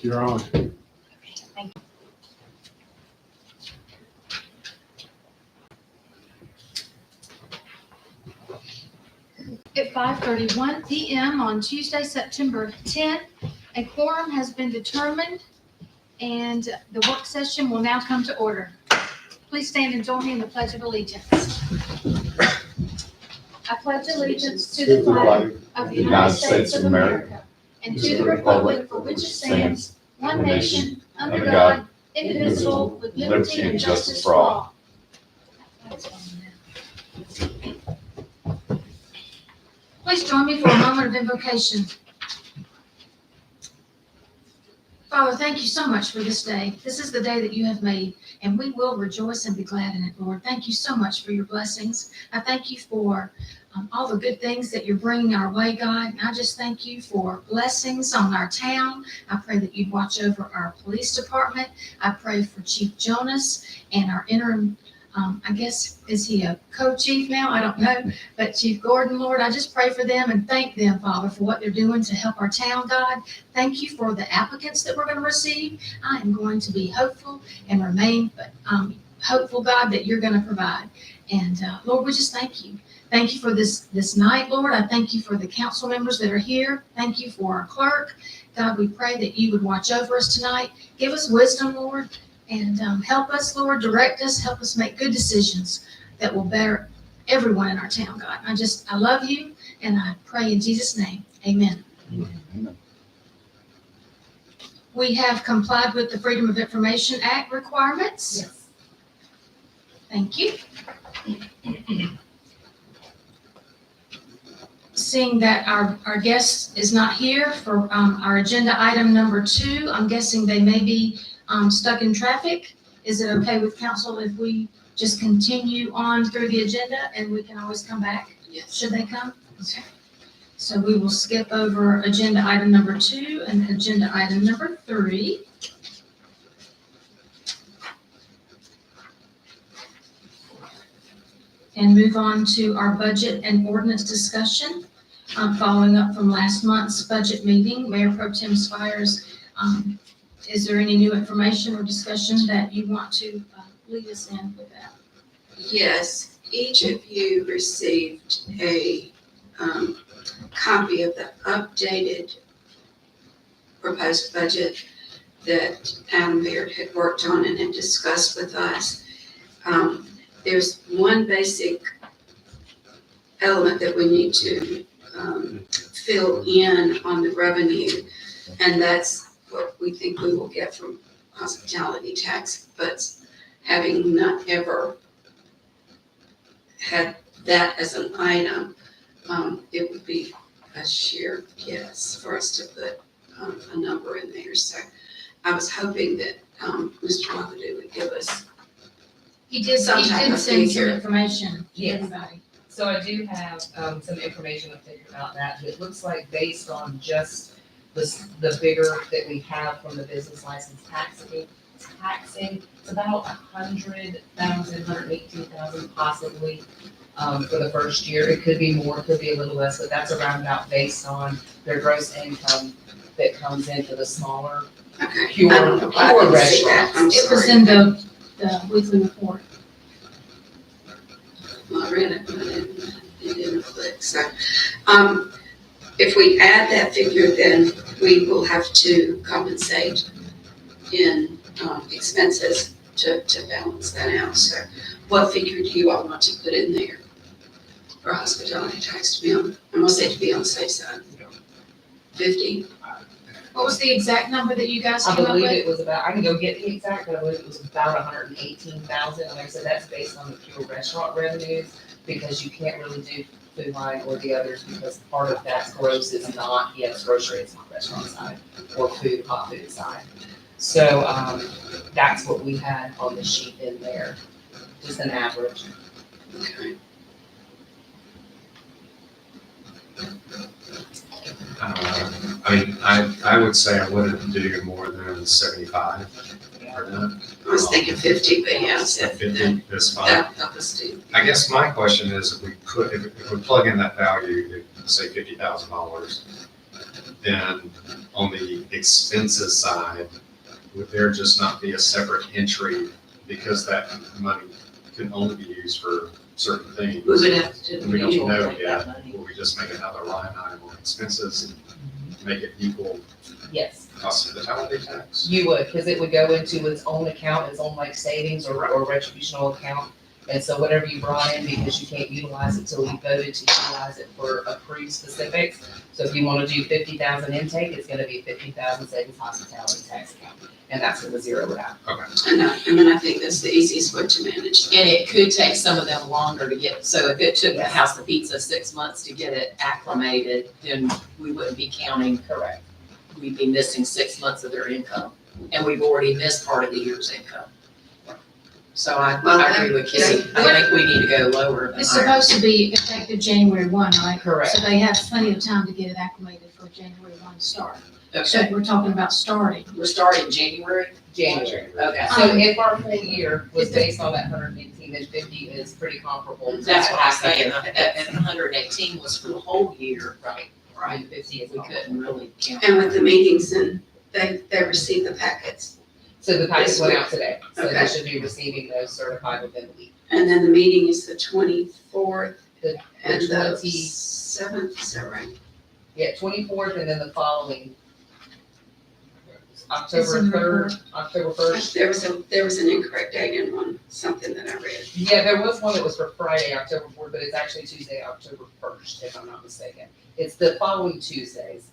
You're on. At 5:31 PM on Tuesday, September 10th, a quorum has been determined, and the work session will now come to order. Please stand and join me in the Pledge of Allegiance. I pledge allegiance to the flag of the United States of America and to the republic for which it stands, one nation, under God, indivisible, with liberty and justice for all. Please join me for a moment of invocation. Father, thank you so much for this day. This is the day that you have made, and we will rejoice and be glad in it, Lord. Thank you so much for your blessings. I thank you for all the good things that you're bringing our way, God. I just thank you for blessings on our town. I pray that you'd watch over our police department. I pray for Chief Jonas and our interim, I guess, is he a co-chief now? I don't know. But Chief Gordon, Lord, I just pray for them and thank them, Father, for what they're doing to help our town, God. Thank you for the applicants that we're going to receive. I am going to be hopeful and remain hopeful, God, that you're going to provide. And Lord, we just thank you. Thank you for this night, Lord. I thank you for the council members that are here. Thank you for our clerk. God, we pray that you would watch over us tonight. Give us wisdom, Lord, and help us, Lord, direct us, help us make good decisions that will better everyone in our town, God. I love you, and I pray in Jesus' name. Amen. Amen. We have complied with the Freedom of Information Act requirements. Yes. Thank you. Seeing that our guest is not here for our agenda item number 2, I'm guessing they may be stuck in traffic. Is it okay with council if we just continue on through the agenda and we can always come back? Yes. Should they come? Okay. So we will skip over agenda item number 2 and agenda item number 3. And move on to our budget and ordinance discussion. Following up from last month's budget meeting, Mayor Pro Tem Spires, is there any new information or discussion that you want to lead us in with that? Yes, each of you received a copy of the updated proposed budget that Adam Baird had worked on and had discussed with us. There's one basic element that we need to fill in on the revenue, and that's what we think we will get from hospitality tax, but having not ever had that as an item, it would be a sheer guess for us to put a number in there. So I was hoping that Mr. McAdoo would give us He did Some type send of some figure. information to Yes. everybody. So I do have some information to figure about that. It looks like based on just the figure that we have from the business license taxing, it's about 100,000, 118,000 possibly for the first year. It could be more, it could be a little less, but that's around about based on their gross income that comes into the smaller Okay. pure I don't know why I didn't see that. restaurants. I'm It was sorry. in the weekly report. I read it, but it didn't click. So, if we add that figure, then we will have to compensate in expenses to balance that out. So, what figure do you all want to put in there for hospitality tax to be on? I'm gonna say to be on the safe side. 50. What was the exact number that you guys I came up believe with? it was about, I can go get the exact, but I believe it was about 118,000. And like I said, that's based on the pure restaurant revenues, because you can't really do food line or the others, because part of that gross is not, yes, grocery, it's not restaurant side, or food, hot food side. So, that's what we had on the sheet in there, just an average. Okay. I would say I wouldn't do more than 75 for that. I was thinking 50, but yeah, I said 50 is fine. that help us do. I guess my question is, if we plug in that value, say $50,000, then on the expenses side, would there just not be a separate entry because that money can only be used for certain things? We would have to. We don't know Take that yet. money. Will we just make another line item on expenses and make it equal Yes, hospitality tax? you would, because it would go into its own account, its own like savings or retributional account. And so whatever you brought in, because you can't utilize it till we voted to utilize it for approved specifics. So if you want to do 50,000 intake, it's gonna be 50,000 savings hospitality tax account. And that's gonna zero it out. And then I think that's the easiest way to manage. And it could take some of them longer to get, so if it took the House of Pizza 6 months to get it acclimated, then we wouldn't be counting, Correct. we'd be missing 6 months of their income. And we've already missed part of the year's income. So I agree with Kitty. I think we need to go lower than It's higher. supposed to be effective January 1, right? Correct. So they have plenty of time to get it acclimated for January 1 start. So Okay, we're talking about starting. we're starting January? January. Okay. So if our full year was based on that 118, then 50 is pretty comparable. to That's what I was half thinking, the year. and 118 was for the whole year, Right. right? 50 if we couldn't really count. And with the meetings, and they receive the packets. So the packets This went week. out today, so Okay. they should be receiving those certified within the week. And then the meeting is the 24th The and the 20 7th, is that right? Yeah, 24th, and then the following, It's October in the 3rd, report. October 1st. There was an incorrect date in one, something that I read. Yeah, there was one that was for Friday, October 4th, but it's actually Tuesday, October 1st, if I'm not mistaken. It's the following Tuesdays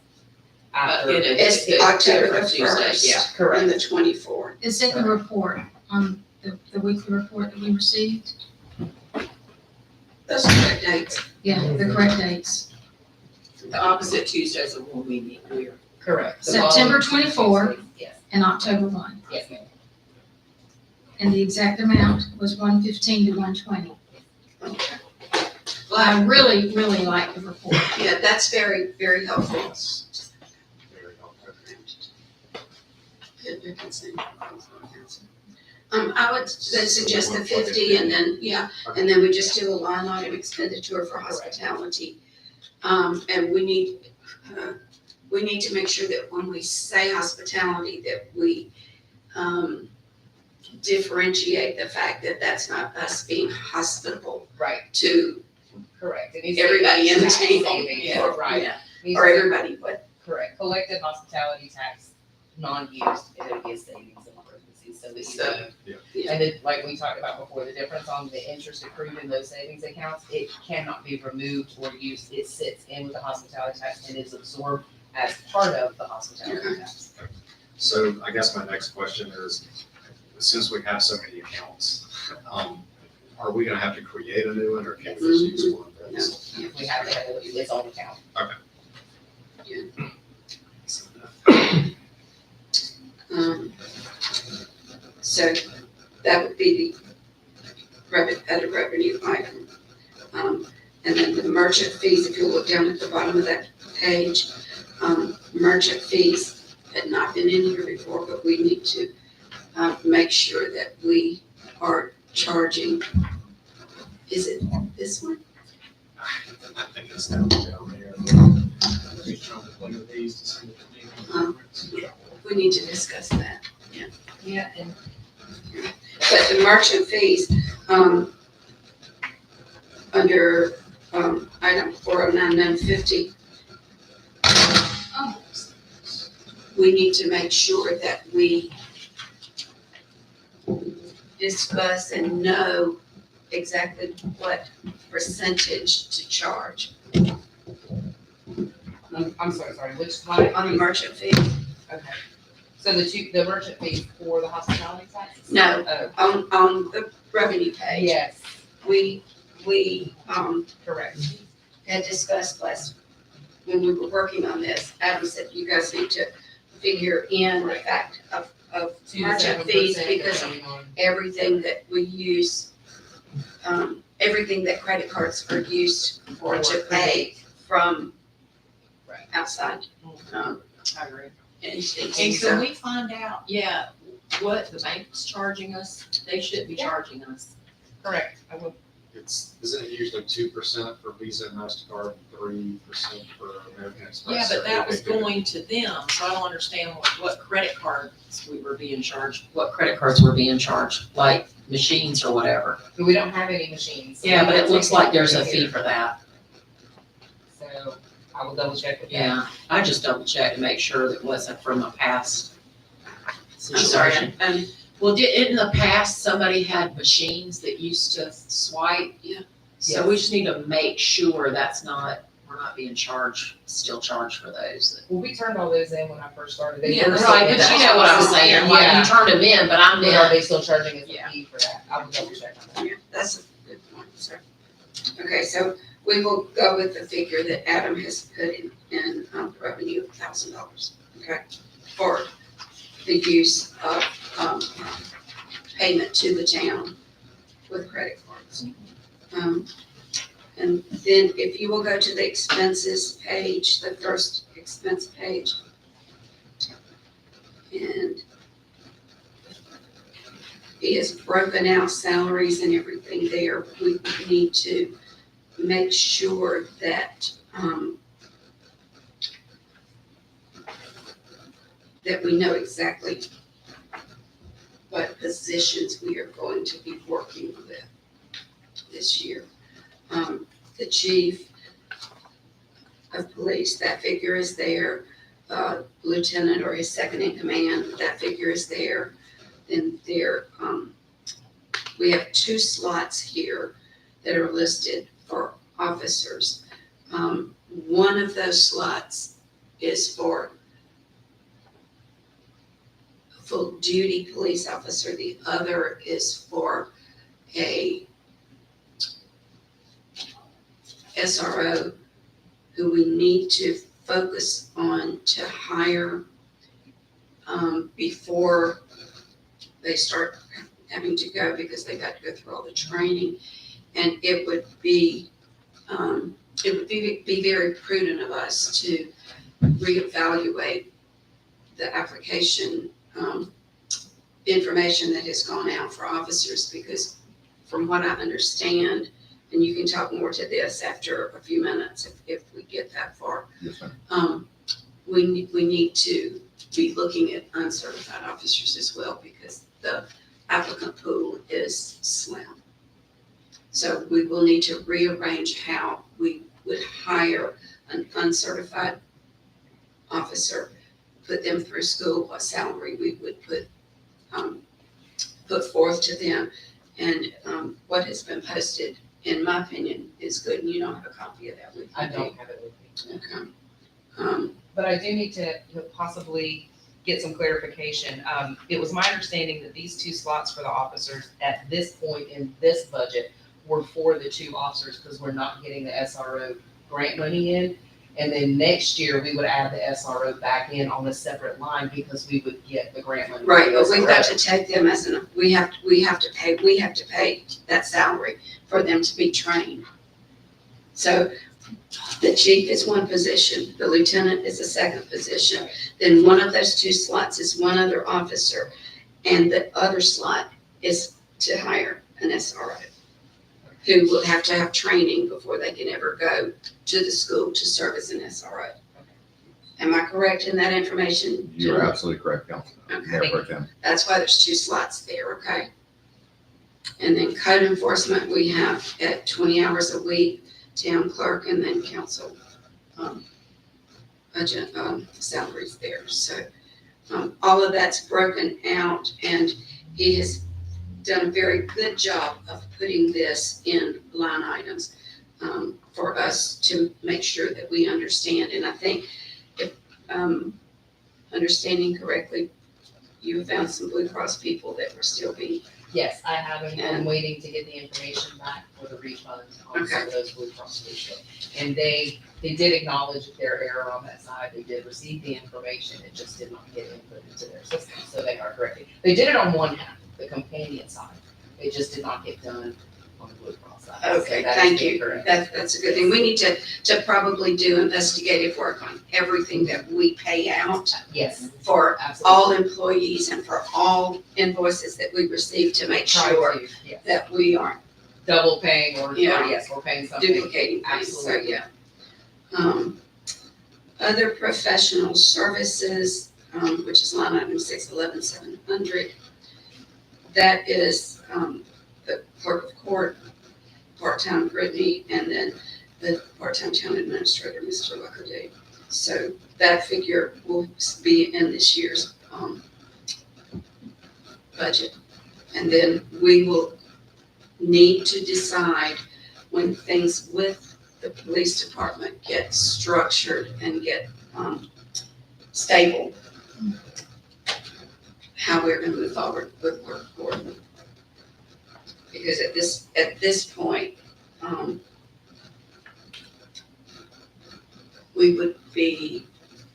after. It is. It's October the Tuesday, 1st. yeah. Correct. And the 24th. It's in the report, on the weekly report that we received. Those are correct dates. Yeah, the correct dates. The opposite Tuesdays of when we meet, we're. Correct. The September following two 24th. Tuesdays. Yes, And October 1. yes, ma'am. And the exact amount was 115 to 120. Okay. Well, I really, really like the report. Yeah, that's very, very helpful. Very helpful. I would then suggest the 50 and then, and then we just do a line item expenditure for hospitality. And we need to make sure that when we say hospitality, that we, differentiate the fact that that's not us being hospitable Right, to correct. It needs to be everybody in the tax table. savings, Yeah, right. yeah. Needs Or to be- everybody, but Correct, collected hospitality tax, non-used, it'll be a savings in parentheses, so that you know. Yeah. And then, like we talked about before, the difference on the interest accrued in those savings accounts, it cannot be removed or used, it sits in with the hospitality tax and is absorbed as part of the hospitality tax. So I guess my next question is, since we have so many accounts, are we gonna have to create a new one or can we just use one of those? We have to have its own account. So that would be the other revenue item. And then the merchant fees, if you look down at the bottom of that page, merchant fees had not been in here before, but we need to make sure that we are charging, is it this one? I think it's down there. We need to discuss that. Yeah, and But the merchant fees, under, item 409950, Oh, we need to make sure that we discuss and know exactly what percentage to charge I'm sorry, which line? on the merchant fee. Okay. So the merchant fee for the hospitality tax? No. Oh, On the revenue page, yes, we, correct. had discussed when we were working on this, Adam said you guys need to figure in the fact of 2 to merchant 7% fees because depending on- everything that we use, everything that credit cards are used for to pay from Right. outside, I agree. entities. And can So, we find out, what the bank's charging us? They should be charging us. Correct, I will. isn't it usually 2% for Visa and MasterCard, 3% for American Express? Yeah, but Or that was they do it? going to them, so I don't understand what credit cards we were being charged, what credit cards were being charged, like machines or whatever. But we don't have any machines. Yeah, but it looks like there's a Here. fee for that. So I will double check with them. Yeah, I just double checked to make sure that it wasn't from a past I'm sorry, situation. Well, in the past, somebody had machines that used to swipe. Yeah. So we just need to make sure we're not being still charged for those. Well, we turned all those in when I first started. They Yeah, were that's Right, still but in you that. know what I'm saying, like Yeah. you turned them in, but I'm But are in. they still charging us Yeah. a fee for that? I will double check on that. Yeah, that's a good point, sir. Okay, so we will go with the figure that Adam has put in revenue of $1,000, okay? For the use of, payment to the town with credit cards. And then if you will go to the expenses page, the first expense page. And he has broken out salaries and everything there. We need to make sure that, that we know exactly what positions we are going to be working with this year. The chief of police, that figure is there. Lieutenant or his second in command, that figure is there. Then there, we have 2 slots here that are listed for officers. One of those slots is for a full duty police officer. The other is for a SRO who we need to focus on to hire before they start having to go, because they got to go through all the training. And it would be very prudent of us to reevaluate the application information that has gone out for officers, because from what I understand, and you can talk more to this after a few minutes if we get that far. Yes, ma'am. We need to be looking at uncertified officers as well, because the applicant pool is slim. So we will need to rearrange how we would hire an uncertified officer, put them through school, what salary we would put forth to them. And what has been posted, in my opinion, is good, and you don't have a copy of that with you. I do don't have it with me. you? Okay. But I do need to possibly get some clarification. It was my understanding that these 2 slots for the officers at this point in this budget were for the 2 officers, because we're not getting the SRO grant money in. And then next year, we would add the SRO back in on a separate line, because we would get the grant money. for Right, the but we've got SRO. to take them as we have to pay that salary for them to be trained. So the chief is one position, the lieutenant is a second position, then one of those 2 slots is one other officer, and the other slot is to hire an SRO, who will have to have training before they can ever go to the school to serve as an SRO. Am I correct in that information? You're absolutely correct, Councilman. Okay. Mayor Pro Tem. That's why there's 2 slots there, okay? And then code enforcement, we have at 20 hours a week, town clerk, and then council salaries there. So all of that's broken out, and he has done a very good job of putting this in line items for us to make sure that we understand. And I think if understanding correctly, you found some Blue Cross people that were still being, Yes, I have, and I'm And- waiting to get the information back for the refund on some Okay. of those Blue Cross Blue Shield. And they did acknowledge their error on that side. They did receive the information. It just did not get input into their system, so they are correcting. They did it on one half, the companion side. It just did not get done on the Blue Cross side. So okay, that is thank you. incorrect. That's a good thing. We need to probably do investigative work on everything that we pay out Yes, for absolutely. all employees and for all invoices that we receive, to make Try sure to, yes. that we aren't, double paying or Yeah. yes, we're paying something. duplicating things, so Absolutely. yeah. Other professional services, which is line item 611,700. That is, the clerk of court, part-time Brittany, and then the part-time town administrator, Mr. Luckerday. So that figure will be in this year's, budget. And then we will need to decide when things with the police department get structured and get, stable, how we're gonna move forward with clerk of court. Because at this point, we would be,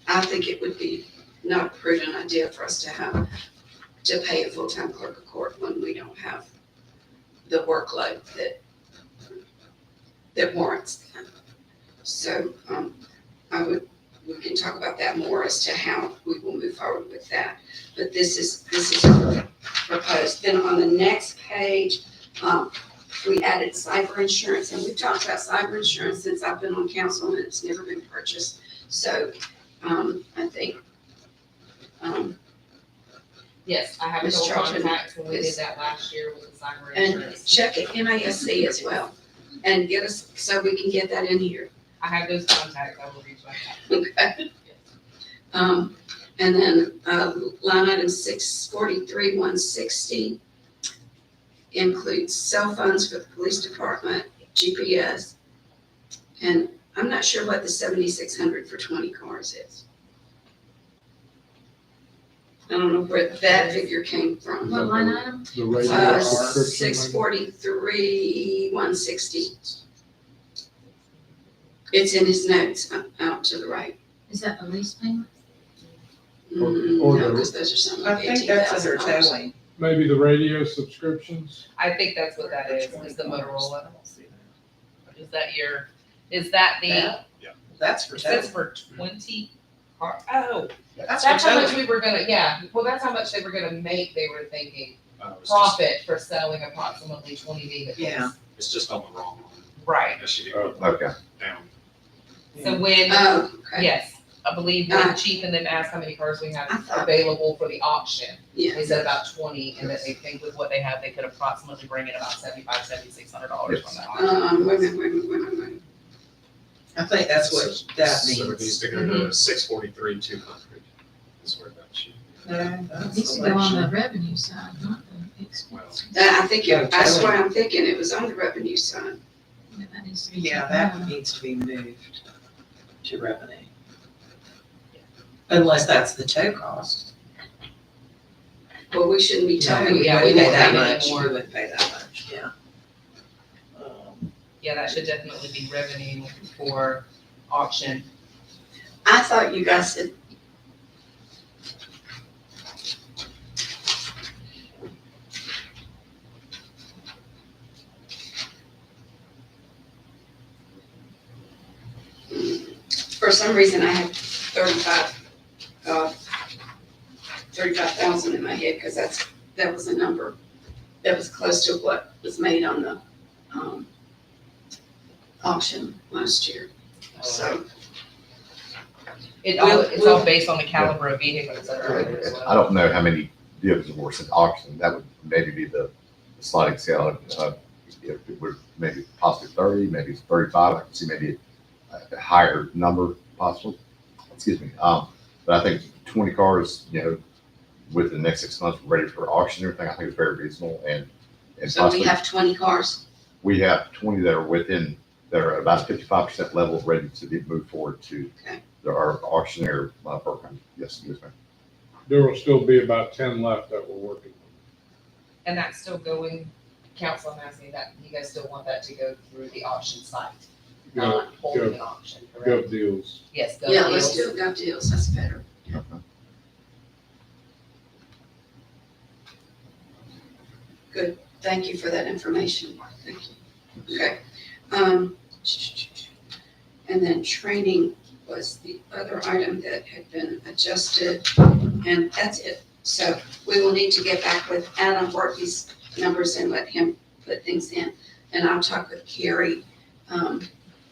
I think it would be not a prudent idea for us to pay a full-time clerk of court when we don't have the workload that warrants that. So, we can talk about that more as to how we will move forward with that. But this is proposed. Then on the next page, we added cyber insurance, and we've talked about cyber insurance since I've been on council, and it's never been purchased. So, I think, Yes, I have Ms. no Charlton contacts when we did is- that last year with the cyber and insurance. check at MASC as well, and get us, so we can get that in here. I have those contacts, I will reach back out. Okay. And then, line item 643,160 includes cell phones for the police department, GPS. And I'm not sure what the 7,600 for 20 cars is. I don't know where that figure came from. What line item? The radio subscription. 643,160. It's in his notes out to the right. Is that the lease payment? Or No, the- because those are some I of the think that's under $18,000. towing. Maybe the radio subscriptions? I think that's what that is the Motorola. Is that the, That's for it says towing. for 20 oh, That's that's for how much towing. we were gonna, well, that's how much they were gonna make, they were thinking, It's just- profit for selling approximately 20 vehicles. Yeah. It's just on the wrong one. Right, Yes, you did. Okay. Down. so when, Oh, okay. yes, I believe when the chief and them asked how many cars we have I thought- available for the auction, Yeah. they said about 20, and that they think with what they have, they could approximately bring in about $7,600 from that auction. Wait a minute. I think that's what that So it needs means. to go to 643,200 is where that should be. No, It that's needs to go on the election. revenue side, not the Well, expense. I think, Yeah, that's totally. why I'm thinking it was on the revenue side. Yeah, that needs to be Yeah, taken that out. needs to be moved to revenue. Unless that's the tow cost. Well, we shouldn't be No, telling we you. yeah, wouldn't we pay won't that pay any much. more. We wouldn't pay that much, yeah. Yeah, that should definitely be revenue for auction. I thought you guys said. For some reason, I had 35,000 in my head, because that was a number that was close to what was made on the, auction last year, so. It's We'll- all based on the caliber of vehicles that are in there as well. I don't know how many vehicles were sent to auction. That would maybe be the sliding scale. If it were maybe possibly 30, maybe 35, I could see maybe a higher number possible. Excuse me. But I think 20 cars, within the next 6 months, ready for auction and everything, I think is very reasonable. And So we possibly, have 20 cars. we have 20 that are about 55% level, ready to be moved forward to Okay. our auctioneer program. Yes, ma'am. There will still be about 10 left that we're working on. And that's still going, council, I'm asking that, you guys still want that to go through the auction site, not holding an auction, correct? Gov deals. Yes, go Yeah, let's deals. do gov deals, that's better. Good, thank you for that information, thank you. Okay. And then training was the other item that had been adjusted, and that's it. So we will need to get back with Adam, work these numbers and let him put things in. and I'll talk with Carrie.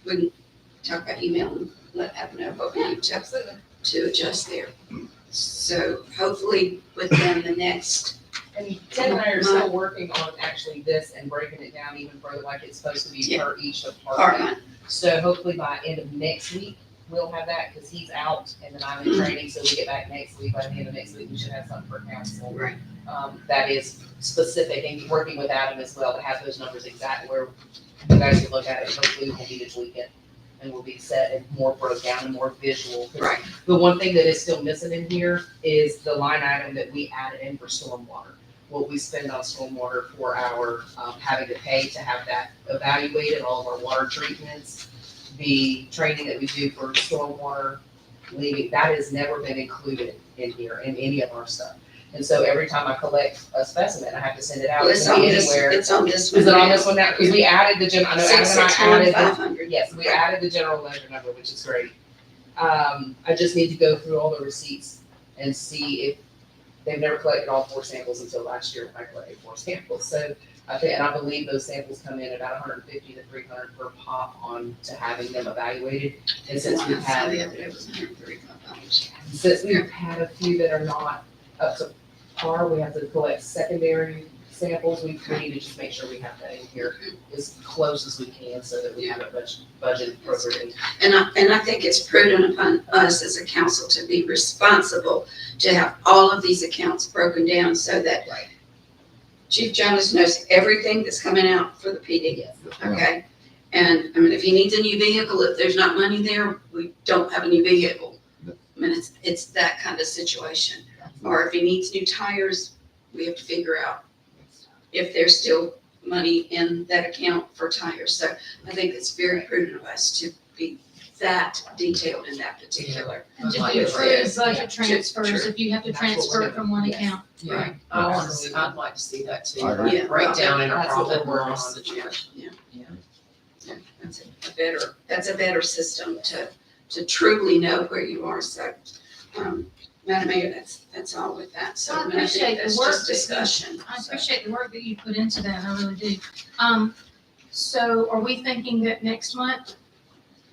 We can talk about email and let her know what we need to adjust there. So hopefully within the next, And Ted and I are still working on actually this and breaking it down even further, like it's supposed to be Yeah. per each department. department, So hopefully by end of next week, we'll have that, because he's out and then I'm in training, so we get back next week. By the end of next week, we should have something for council. right, That is specific, and working with Adam as well, to have those numbers exact where you guys can look at it. Hopefully we won't need to tweak it, and we'll be set and more broke down and more visual. 'Cause right. the one thing that is still missing in here is the line item that we added in for stormwater. What we spend on stormwater for our, having to pay to have that evaluated, all of our water treatments, the training that we do for stormwater leaving, that has never been included in here in any of our stuff. And so every time I collect a specimen, I have to send it out. Well, It it's can on be this, anywhere. it's on this one. Is it on now. this one now? Because we added the I know Adam and I 661, added the 500. Yes, we added the general ledger number, which is great. I just need to go through all the receipts and see if, they've never collected all 4 samples until last year when I collected 4 samples. So I think, and I believe those samples come in about 150 to 300 per pop on to having them evaluated. And since we've The had, other day was $135. since we've had a few that are not up to par, we have to collect secondary samples. We need to just make sure we have that in here as close as we can so that we have it budgeted appropriately. And I think it's prudent upon us as a council to be responsible to have all of these accounts broken down so that Right. Chief Jonas knows everything that's coming out for the PD, Yes. okay? And, I mean, if he needs a new vehicle, if there's not money there, we don't have a new vehicle. I mean, it's that kind of situation. Or if he needs new tires, we have to figure out if there's still money in that account for tires. So I think it's very prudent of us to be that detailed in that particular. And to Like be it approved is, budget yeah. transfers, Sure. if you have to That's what we're transfer doing. from one Yes. account. Yeah, Right. I'd like to see that too. I agree. Yeah. Breakdown in a That's what profit and we're working loss on. situation. That's a better system to truly know where you are. So, Madam Mayor, that's all with that. So I I mean, I appreciate think the that's work just that you- discussion. I So, appreciate the work that you put into that, I really do. So are we thinking that next month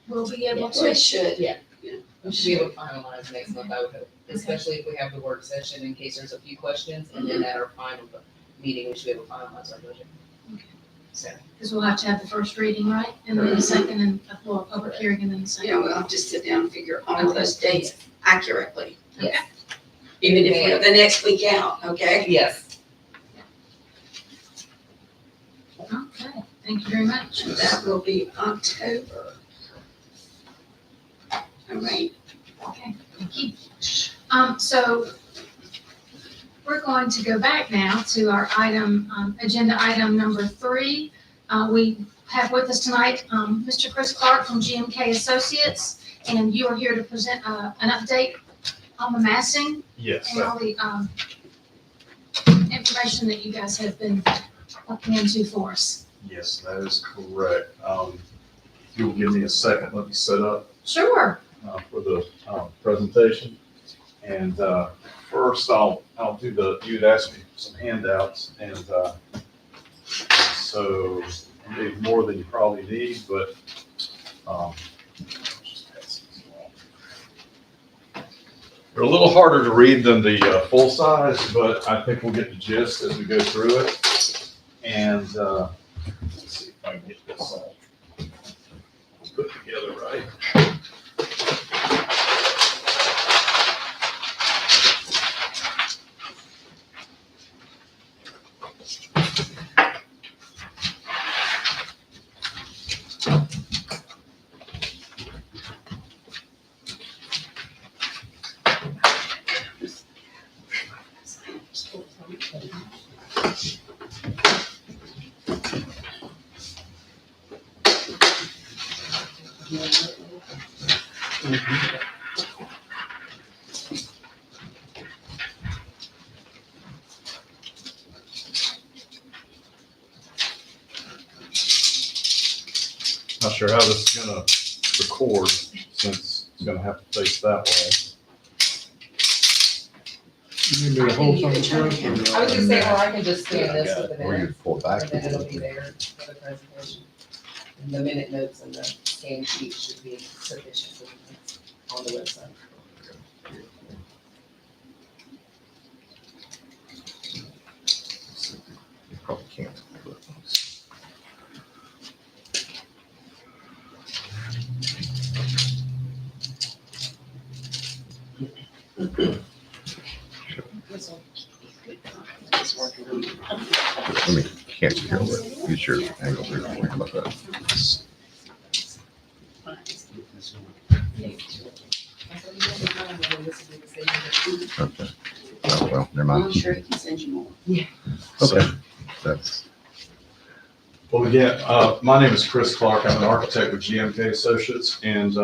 we'll be able We to? should. We should be able to finalize next month, I would hope, especially if we have the work session in case there's a few questions, and then at our final meeting, we should be able to finalize our budget. Okay. So, Because we'll have to have the first reading, right? And then the second and, well, public hearing and then the second. Yeah, we'll have to sit down and figure all of those dates accurately. yes, Even if we're the next week out, okay? yes. Okay, thank you very much. That will be October. All right. Okay, thank you. So we're going to go back now to our item, agenda item number 3. We have with us tonight, Mr. Chris Clark from GMK Associates, and you are here to present, an update on the massing Yes, and all the, information that you guys have been looking into for us. Yes, that is correct. If you'll give me a second, let me set up Sure. for the presentation. And first, I'll do you'd asked me for some handouts, and so I need more than you probably need, but just pass these along. They're a little harder to read than the full size, but I think we'll get the gist as we go through it. And let's see if I can get this all put together right. Not sure how this is gonna record since it's gonna have to face that way. You need me to hold something first? I was gonna say, or I can just scan this with the Or you minutes, pull it back. and then it'll be there. Yeah. the presentation. And the minute notes and the scan sheet should be sufficient for the- on the website. You probably can't. Let me cancel here, but use your angle here. How about that? Okay. Oh, well, never I'm mind. sure he can send you more. Okay. That's, Well, again, my name is Chris Clark. I'm an architect with GMK Associates, and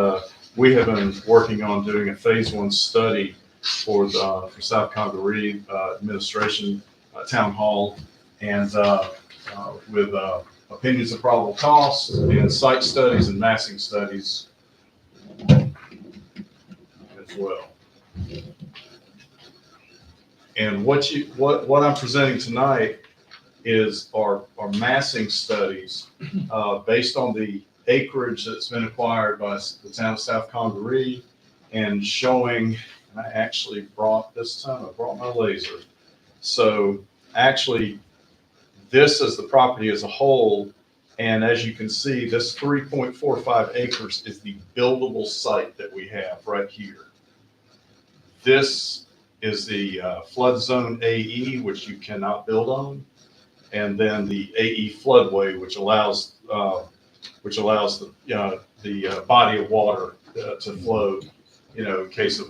we have been working on doing a phase one study for South Congaree Administration Town Hall, and with opinions of probable costs and site studies and massing studies as well. And what I'm presenting tonight is our massing studies based on the acreage that's been acquired by the town of South Congaree, and showing, I actually brought, this time I brought my laser. So actually, this is the property as a whole, and as you can see, this 3.45 acres is the buildable site that we have right here. This is the flood zone AE, which you cannot build on, and then the AE floodway, which allows the body of water to flow, in case of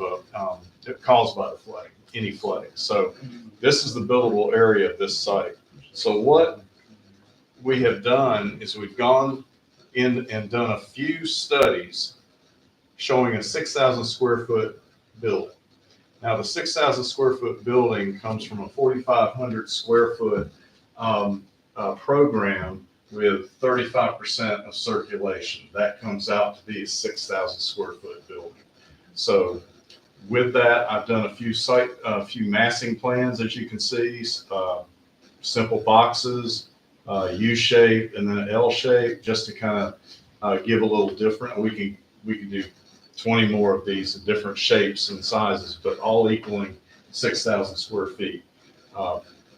caused by the flooding, any flooding. So this is the buildable area of this site. So what we have done is we've gone in and done a few studies showing a 6,000 square foot building. Now, the 6,000 square foot building comes from a 4,500 square foot program with 35% of circulation. That comes out to be a 6,000 square foot building. So with that, I've done a few massing plans, as you can see, simple boxes, U shape, and then an L shape, just to kind of give a little different. We can do 20 more of these in different shapes and sizes, but all equaling 6,000 square feet.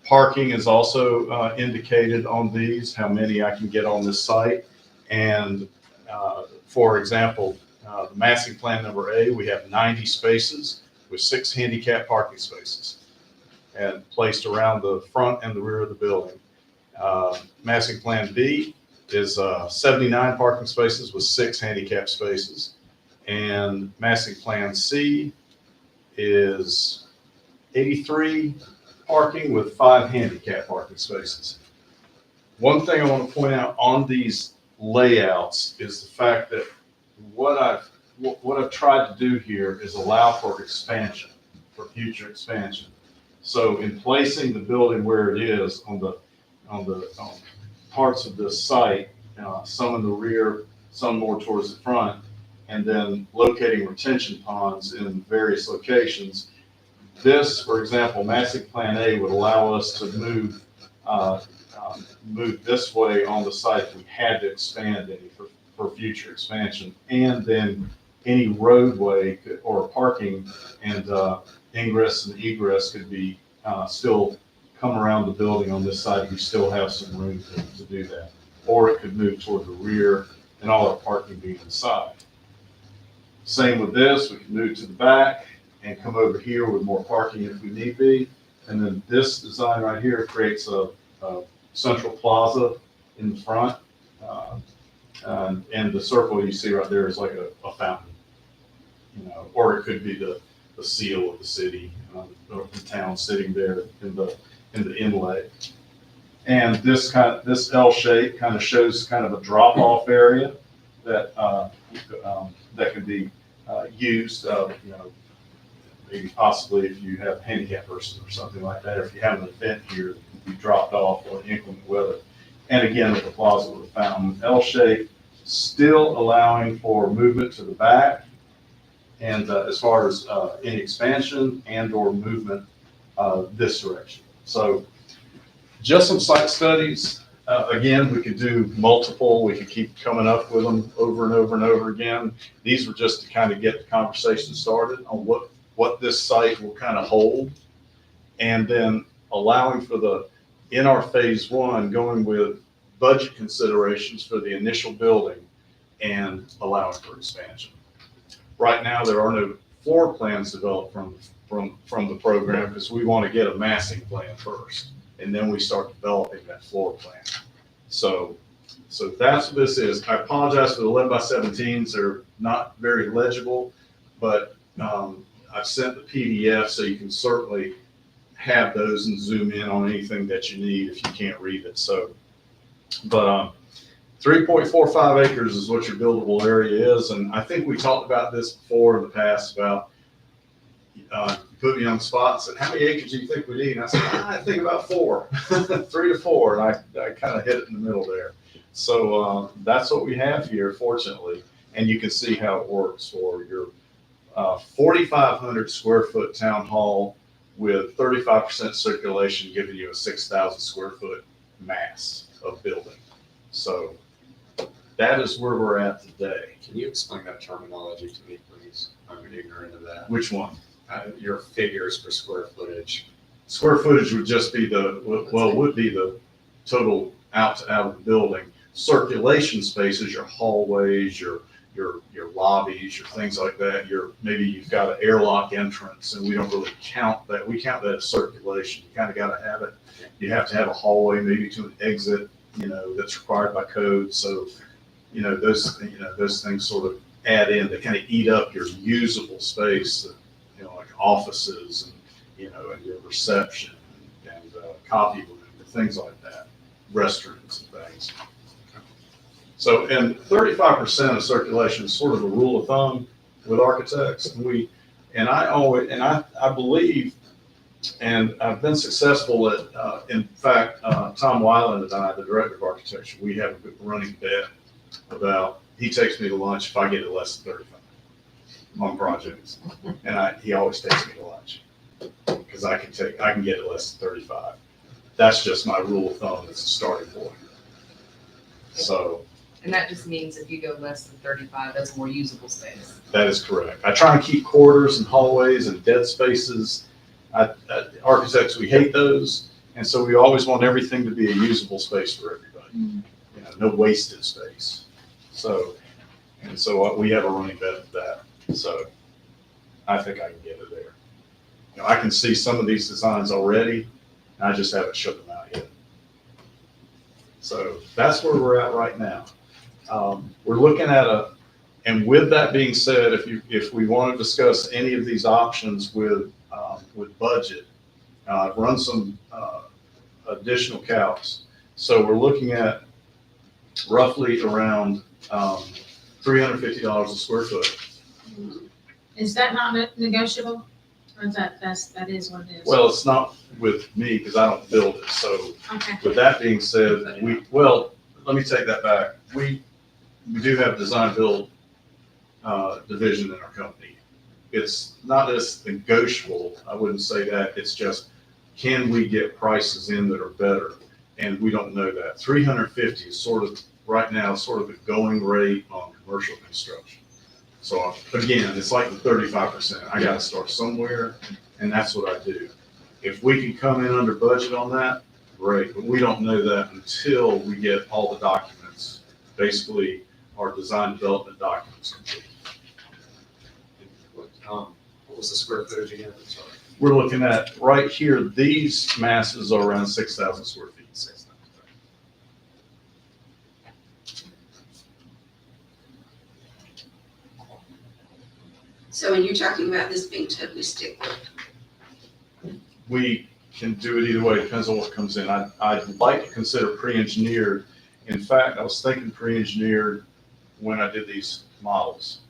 Parking is also indicated on these, how many I can get on this site. And for example, the massing plan number A, we have 90 spaces with 6 handicap parking spaces and placed around the front and the rear of the building. Massing plan B is 79 parking spaces with 6 handicap spaces. And massing plan C is 83 parking with 5 handicap parking spaces. One thing I want to point out on these layouts is the fact that what I've tried to do here is allow for expansion, for future expansion. So in placing the building where it is on the parts of this site, some in the rear, some more towards the front, and then locating retention ponds in various locations. This, for example, massing plan A would allow us to move this way on the site if we had to expand any for future expansion. And then any roadway or parking and ingress and egress could be still come around the building on this side. You still have some room to do that. Or it could move toward the rear and all our parking being inside. Same with this, we can move to the back and come over here with more parking if we need be. And then this design right here creates a central plaza in the front. And the circle you see right there is like a fountain, or it could be the seal of the city, of the town sitting there in the inlet. And this L shape kind of shows kind of a drop off area that could be used, maybe possibly if you have a handicap person or something like that, or if you have an event here that can be dropped off or inclement weather. And again, with the plaza with a fountain, L shape, still allowing for movement to the back, and as far as any expansion and or movement this direction. So just some site studies again, we could do multiple, we could keep coming up with them over and over and over again. These were just to kind of get the conversation started on what this site will kind of hold. And then allowing for in our phase one, going with budget considerations for the initial building and allowing for expansion. Right now, there are no floor plans developed from the program because we want to get a massing plan first, and then we start developing that floor plan. So that's what this is. I apologize for the 11 by 17s. They're not very legible, but I've sent the PDF so you can certainly have those and zoom in on anything that you need if you can't read it. So, but 3.45 acres is what your buildable area is. And I think we talked about this before in the past about, put me on the spot and said, how many acres do you think we need? And I said, I think about 4, 3 to 4. And I kind of hit it in the middle there. So that's what we have here, fortunately. And you can see how it works for your 4,500 square foot town hall with 35% circulation, giving you a 6,000 square foot mass of building. So that is where we're at today. Can you explain that terminology to me, please? I'm ignorant of that. Which one? Your figures for square footage. Square footage would just be would be the total out of the building. Circulation spaces, your hallways, your lobbies, your things like that. Maybe you've got an airlock entrance, and we don't really count that. We count that as circulation. You kind of got to have it. You have to have a hallway, maybe to an exit, that's required by code. So, those things sort of add in. They kind of eat up your usable space, like offices and your reception and copy room, things like that, restaurants and things. So, and 35% of circulation is sort of a rule of thumb with architects. And I believe, and I've been successful at, in fact, Tom Weiland and I, the director of architecture, we have a good running bet about, he takes me to lunch if I get it less than 35 on projects. And he always takes me to lunch because I can get it less than 35. That's just my rule of thumb. It's a starting point. So. And that just means if you go less than 35, that's more usable space. That is correct. I try and keep corridors and hallways and dead spaces. Architects, we hate those. And so we always want everything to be a usable space for everybody. No wasted space. So we have a running bet of that. So I think I can get it there. I can see some of these designs already, and I just haven't shipped them out yet. So that's where we're at right now. We're looking at and with that being said, if we want to discuss any of these options with budget, run some additional calcs. So we're looking at roughly around $350 a square foot. Is that not negotiable? Or that is what it is? Well, it's not with me because I don't build it. So Okay. with that being said, let me take that back. We do have a design build division in our company. It's not as negotiable. I wouldn't say that. It's just, can we get prices in that are better? And we don't know that. 350 is right now the going rate on commercial construction. So again, it's like the 35%. I got to start somewhere, and that's what I do. If we can come in under budget on that, great. But we don't know that until we get all the documents, basically our design development documents complete. What was the square footage again? I'm sorry. We're looking at right here, these masses are around 6,000 square feet. 6,000. So when you're talking about this being totally stick built, We can do it either way, depends on what comes in. I'd like to consider pre-engineered. In fact, I was thinking pre-engineered when I did these models.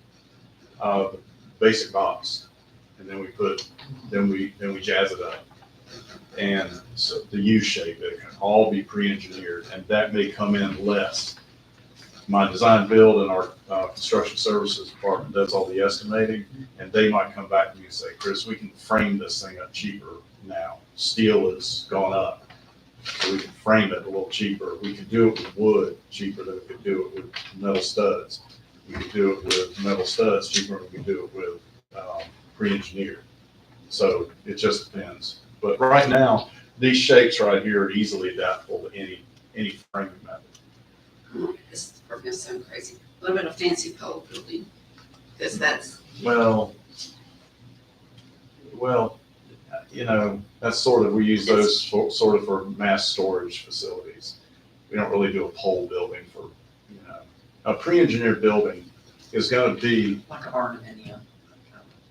Basic box, and then we jazz it up. And so the U shape, it can all be pre-engineered, and that may come in less. My design build and our construction services department does all the estimating, and they might come back to me and say, Chris, we can frame this thing up cheaper now. Steel has gone up So we can frame it a little cheaper. We can do it with wood cheaper than we could do it with metal studs. We could do it with metal studs cheaper than we could do it with pre-engineered. So it just depends. But right now, these shapes right here are easily adaptable to any framing method. Oh, this is gonna sound crazy. What about a fancy pole building? Because that's, Well, you know, that's sort of, we use those sort of for mass storage facilities. We don't really do a pole building for, you know, a pre-engineered building is gonna be, Like a barndominium.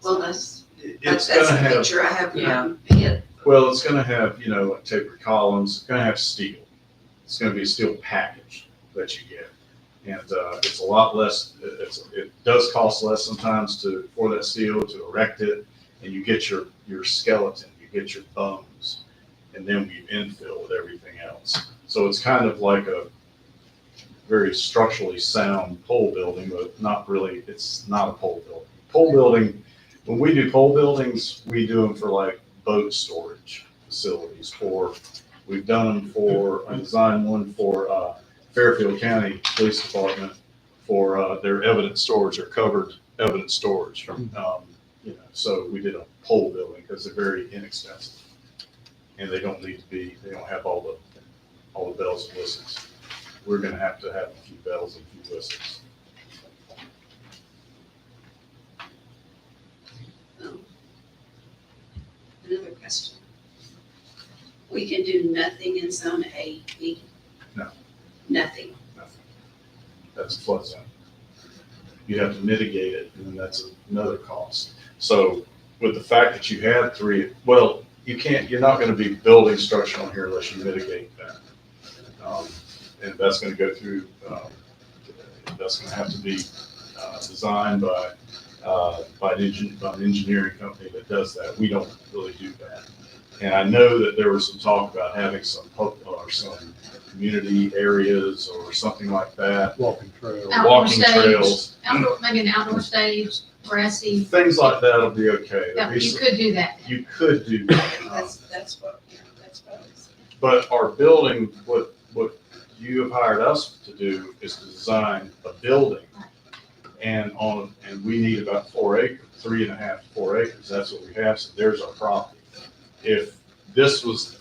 well, that's it's the gonna have, picture I have in Yeah. my head. well, it's gonna have, you know, like tapered columns, it's gonna have steel. It's gonna be a steel package that you get. And, it's a lot less, it does cost less sometimes for that steel to erect it. And you get your skeleton, you get your bones, and then we infill with everything else. So it's kind of like a very structurally sound pole building, but not really, it's not a pole building. Pole building, when we do pole buildings, we do them for like boat storage facilities, or we've done them for, I designed one for Fairfield County Police Department for their evidence storage, or covered evidence storage. You know, so we did a pole building because they're very inexpensive. And they don't need to be, they don't have all the bells and whistles. We're gonna have to have a few bells and a few whistles. Another question. We can do nothing in zone A, B? No. Nothing. Nothing. That's a flood zone. You have to mitigate it, and then that's another cost. So with the fact that you had three, well, you're not gonna be building structure on here unless you mitigate that. And that's gonna go through, that's gonna have to be designed by an engineering company that does that. We don't really do that. And I know that there was some talk about having some community areas or something like that, Walking trail. Outdoor walking stage. trails, Outdoor, maybe an outdoor stage, grassy, things like that'll be okay. yeah, you could do that. You could do that. That's what I was. But our building, what you have hired us to do is to design a building. And we need about 4 acres, 3.5 to 4 acres. That's what we have. So there's our property. If this was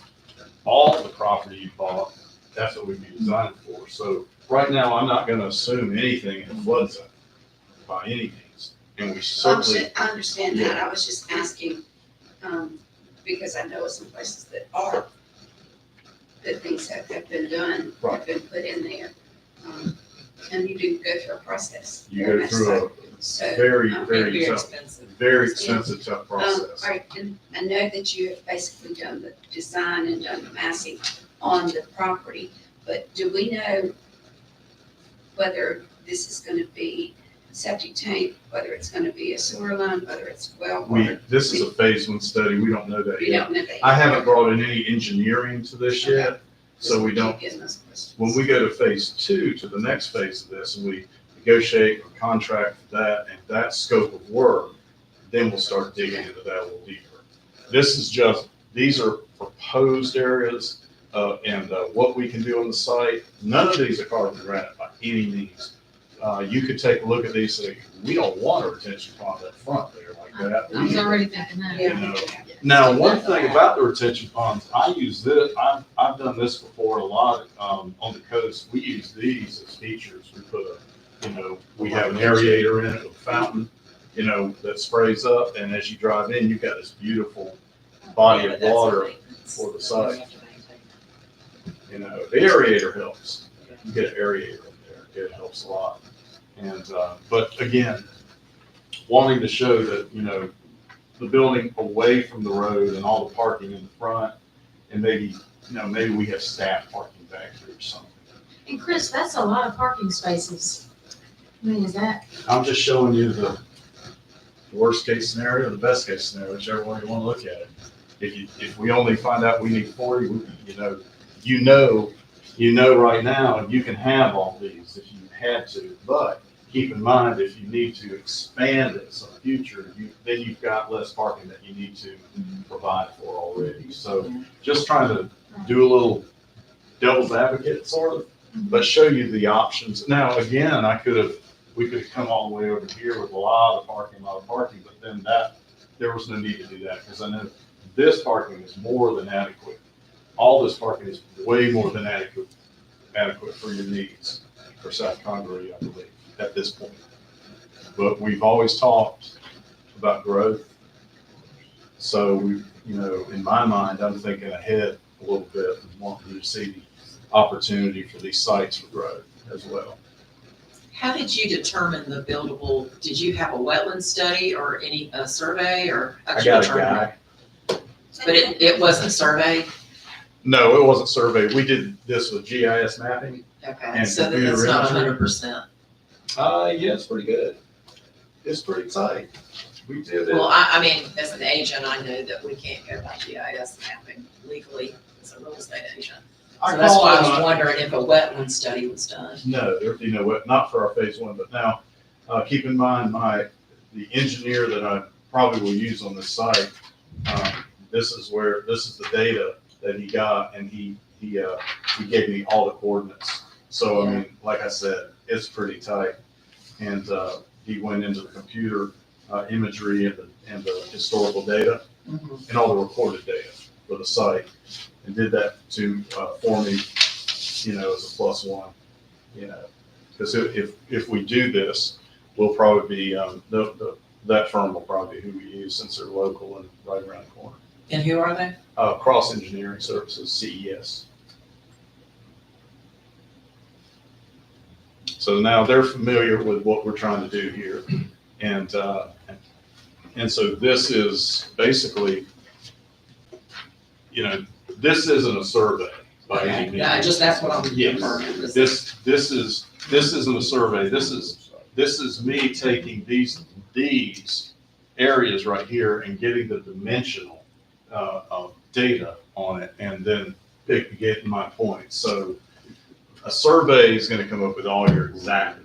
all the property you bought, that's what we'd be designed for. So right now, I'm not gonna assume anything in the flood zone by any means. And we certainly, I understand that. I was just asking, because I know some places that things have been done, have been put in there. And you do go through a process. you go through So, a very, Very very tough, expensive. very expensive, tough all process. right, and I know that you have basically done the design and done the massing on the property, but do we know whether this is gonna be septic tank, whether it's gonna be a sewer line, whether it's well water? This is a phase one study. We don't know that We yet. don't know that. I haven't brought in any engineering to this yet, so we Just don't. keep getting those questions. When we go to phase two, to the next phase of this, and we negotiate or contract for that and that scope of work, then we'll start digging into that a little deeper. This is just, these are proposed areas, and what we can do on the site. None of these are carbon granite by any means. You could take a look at these and say, we don't want a retention pond up front there like that. I was already thinking that. You know, now, one thing about the retention ponds, I use this, I've done this before a lot, on the coast. We use these as features. We put we have an aerator in it with a fountain, that sprays up, and as you drive in, you've got this beautiful body of water for the site. The aerator helps. You get an aerator in there, it helps a lot. And, but again, wanting to show that, the building away from the road and all the parking in the front, and maybe we have staff parking back there or something. And Chris, that's a lot of parking spaces. I mean, is that, I'm just showing you the worst case scenario, the best case scenario, whichever way you want to look at it. If we only find out we need 40, you know right now, you can have all these if you had to, but keep in mind, if you need to expand it some future, then you've got less parking that you need to provide for already. So just trying to do a little devil's advocate sort of, but show you the options. Now, again, we could have come all the way over here with a lot of parking, but then there was no need to do that, because I know this parking is more than adequate. All this parking is way more than adequate for your needs for South Congaree, I believe, at this point. But we've always talked about growth. So in my mind, I'm thinking ahead a little bit and wanting to see the opportunity for these sites for growth as well. How did you determine the buildable, did you have a wetland study or a survey or? I got a guy. But it wasn't survey? No, it wasn't surveyed. We did this with GIS mapping. Okay, And so then it's not computer 100%. Yeah, it's pretty good. It's pretty tight. We did it. Well, I mean, as an agent, I know that we can't go by GIS mapping legally as a real estate agent. So that's why I was wondering if a wetland study was done. No, not for our phase one, but now, keep in mind, the engineer that I probably will use on this site, this is the data that he got, and he gave me all the coordinates. So, I mean, like I said, it's pretty tight. And, he went into the computer, imagery and the historical data Mhm. and all the recorded data for the site, and did that for me, as a plus one, because if we do this, we'll probably be, that firm will probably be who we use, since they're local and right around the corner. And who are they? Cross Engineering Services, CES. So now they're familiar with what we're trying to do here. And so this is basically, this isn't a survey by any means. Yeah, that's what I'm Yes. confirming. This isn't a survey. This is me taking these areas right here and getting the dimensional data on it, and then getting my points. So a survey is going to come up with all your exact.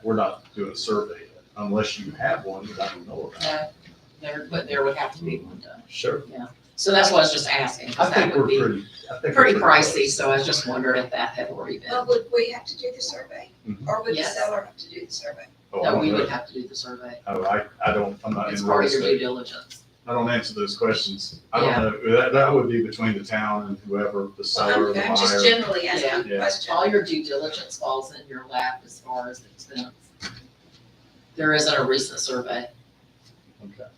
We're not doing a survey yet, unless you have one that I don't know about. But there would have to be one done. Sure. So that's what I was just asking. 'Cause I think that would we're be pretty pricey, close. so I was just wondering if that had already been. Well, would we have to do the survey? Mhm. Or would the Yes. seller have to do the survey? Oh, I No, don't we know. would have to do the survey. Oh, I'm not It's in part real of your due estate. diligence. I don't answer those questions. I don't know. That would be between the town and whoever, the seller, the I'm just buyer. generally asking a Yeah. question. All your due diligence falls in your lap as far as expense. There isn't a recent survey. Okay.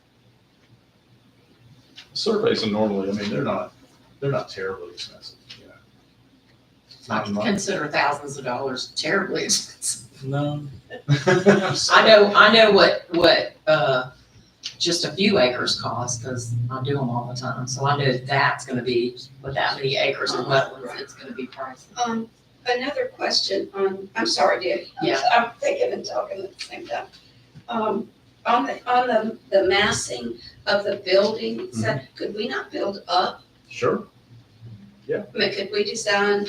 Surveys are normally, they're not terribly expensive, I consider thousands of dollars terribly expensive. No. I know what just a few acres cost, because I do them all the time. So I know that's gonna be, with that many acres of wetlands, it's gonna be pricey. Another question I'm sorry, Dick. Yeah. I'm thinking and talking at the same time. On the massing of the building, so could we not build up? Sure. I mean, could we design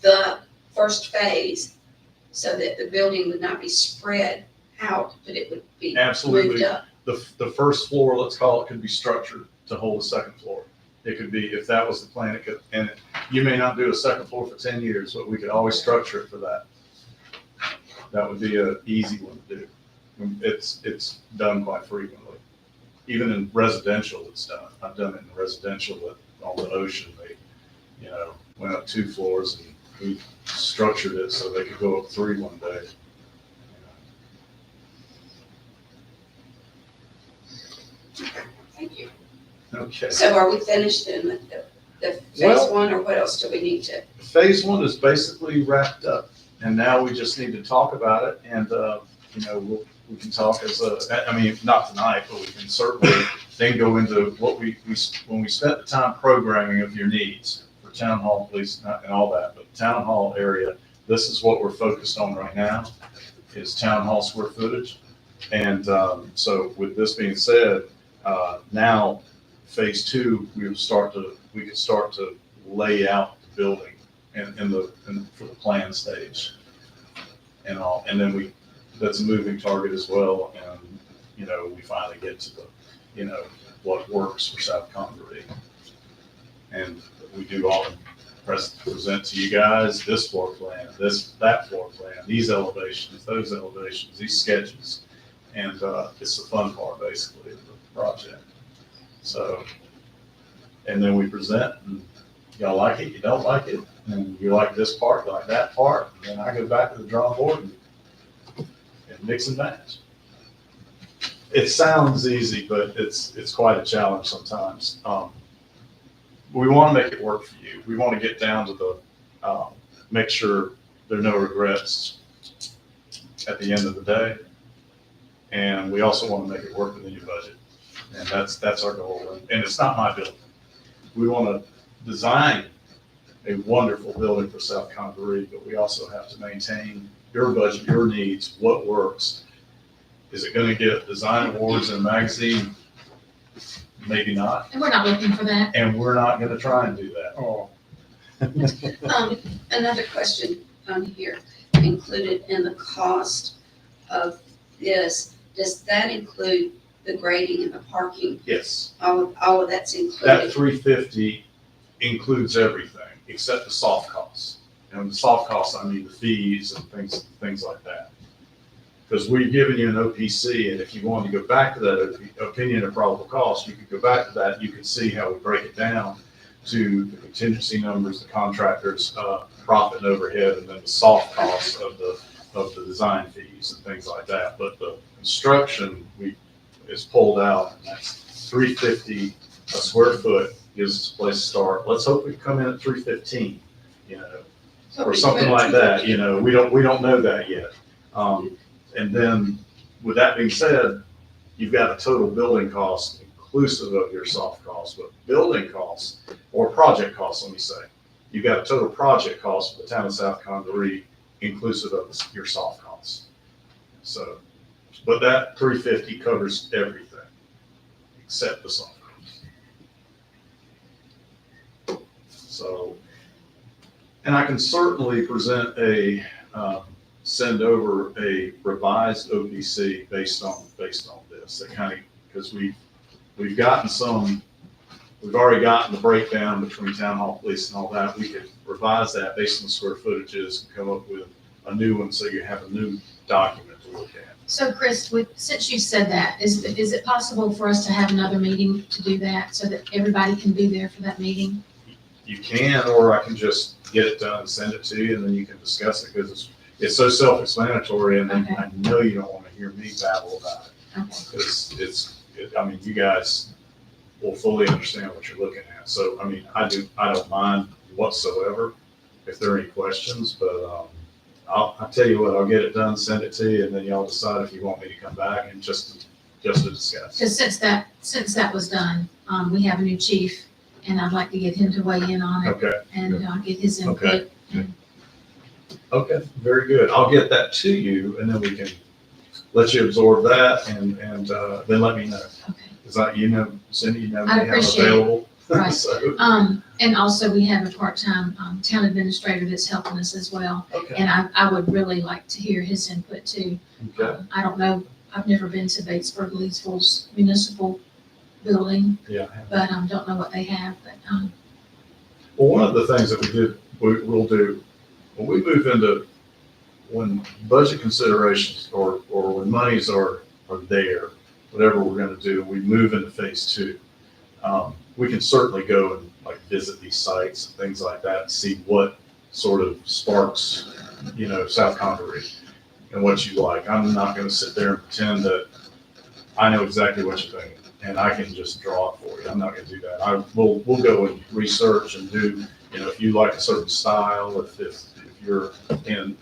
the first phase so that the building would not be spread out, but it would be moved Absolutely. up? The first floor, let's call it, could be structured to hold a second floor. It could be, if that was the plan, you may not do a second floor for 10 years, but we could always structure it for that. That would be an easy one to do. It's done quite frequently. Even in residential, it's done. I've done it in residential on the ocean. They, went up 2 floors and we structured it so they could go up 3 one day. Thank you. Okay. So are we finished in the phase Well- one, or what else do we need to? Phase one is basically wrapped up, and now we just need to talk about it, and, we can talk not tonight, but we can certainly then go into what when we spent the time programming of your needs for town hall, police, and all that, but town hall area, this is what we're focused on right now, is town hall square footage. And, so with this being said, now, phase two, we could start to lay out the building for the plan stage and all, and then that's a moving target as well, and, we finally get to what works for South Congaree. And we do present to you guys this floor plan, that floor plan, these elevations, those elevations, these sketches. And, it's the fun part basically of the project. So, and then we present and y'all like it, you don't like it, and you like this part, you like that part, and then I go back to the drawing board and mix and match. It sounds easy, but it's quite a challenge sometimes. We want to make it work for you. We want to get down to the, make sure there are no regrets at the end of the day. And we also want to make it work within your budget. And that's our goal. And it's not my building. We want to design a wonderful building for South Congaree, but we also have to maintain your budget, your needs, what works. Is it going to get design awards in a magazine? Maybe not. And we're not looking for that. And we're not going to try and do that. Oh, Another question on here, included in the cost of this, does that include the grading and the parking? Yes. All of that's That included? 350 includes everything except the soft costs. And the soft costs, I mean the fees and things like that. Because we've given you an OPC, and if you wanted to go back to that opinion of probable cost, you could go back to that. You can see how we break it down to the contingency numbers, the contractors, profit and overhead, and then the soft costs of the design fees and things like that. But the construction is pulled out, and that's 350 a square foot gives us a place to start. Let's hope we come in at 315, or something like that. We don't know that yet. And then, with that being said, you've got a total building cost inclusive of your soft costs, but building costs, or project costs, let me say, you've got a total project cost for the town of South Congaree inclusive of your soft costs. So, but that 350 covers everything except the soft costs. So, and I can certainly present send over a revised OPC based on this. That kind of, because we've already gotten the breakdown between town hall, police, and all that. We could revise that based on the square footages and come up with a new one, so you have a new document to look at. So Chris, since you said that, is it possible for us to have another meeting to do that so that everybody can be there for that meeting? You can, or I can just get it done and send it to you, and then you can discuss it, because it's so self-explanatory, and Okay. I know you don't want to hear me babble about it. Okay. I mean, you guys will fully understand what you're looking at. So, I mean, I don't mind whatsoever if there are any questions, but, I'll tell you what, I'll get it done, send it to you, and then y'all decide if you want me to come back and just to discuss. Because since that was done, we have a new chief, and I'd like to get him to weigh in on it Okay, and get his input. okay, very good. I'll get that to you, and then we can let you absorb that, and then let me know. Okay. Is that, Cindy, me I'd how appreciate it. available? Right. So, And also we have a part-time, town administrator that's helping us as well. okay, And I would really like to hear his input too. okay, I don't know, I've never been to Batesburg Leesville's municipal building, yeah. but, don't know what they have, but, Well, one of the things that we'll do, when we move into, when budget considerations or when monies are there, whatever we're gonna do, we move into phase 2. We can certainly go and like visit these sites and things like that and see what sort of sparks, South Congaree and what you like. I'm not gonna sit there and pretend that I know exactly what you're thinking and I can just draw it for you. I'm not gonna do that. We'll go and research and do, if you like a certain style, if you're in,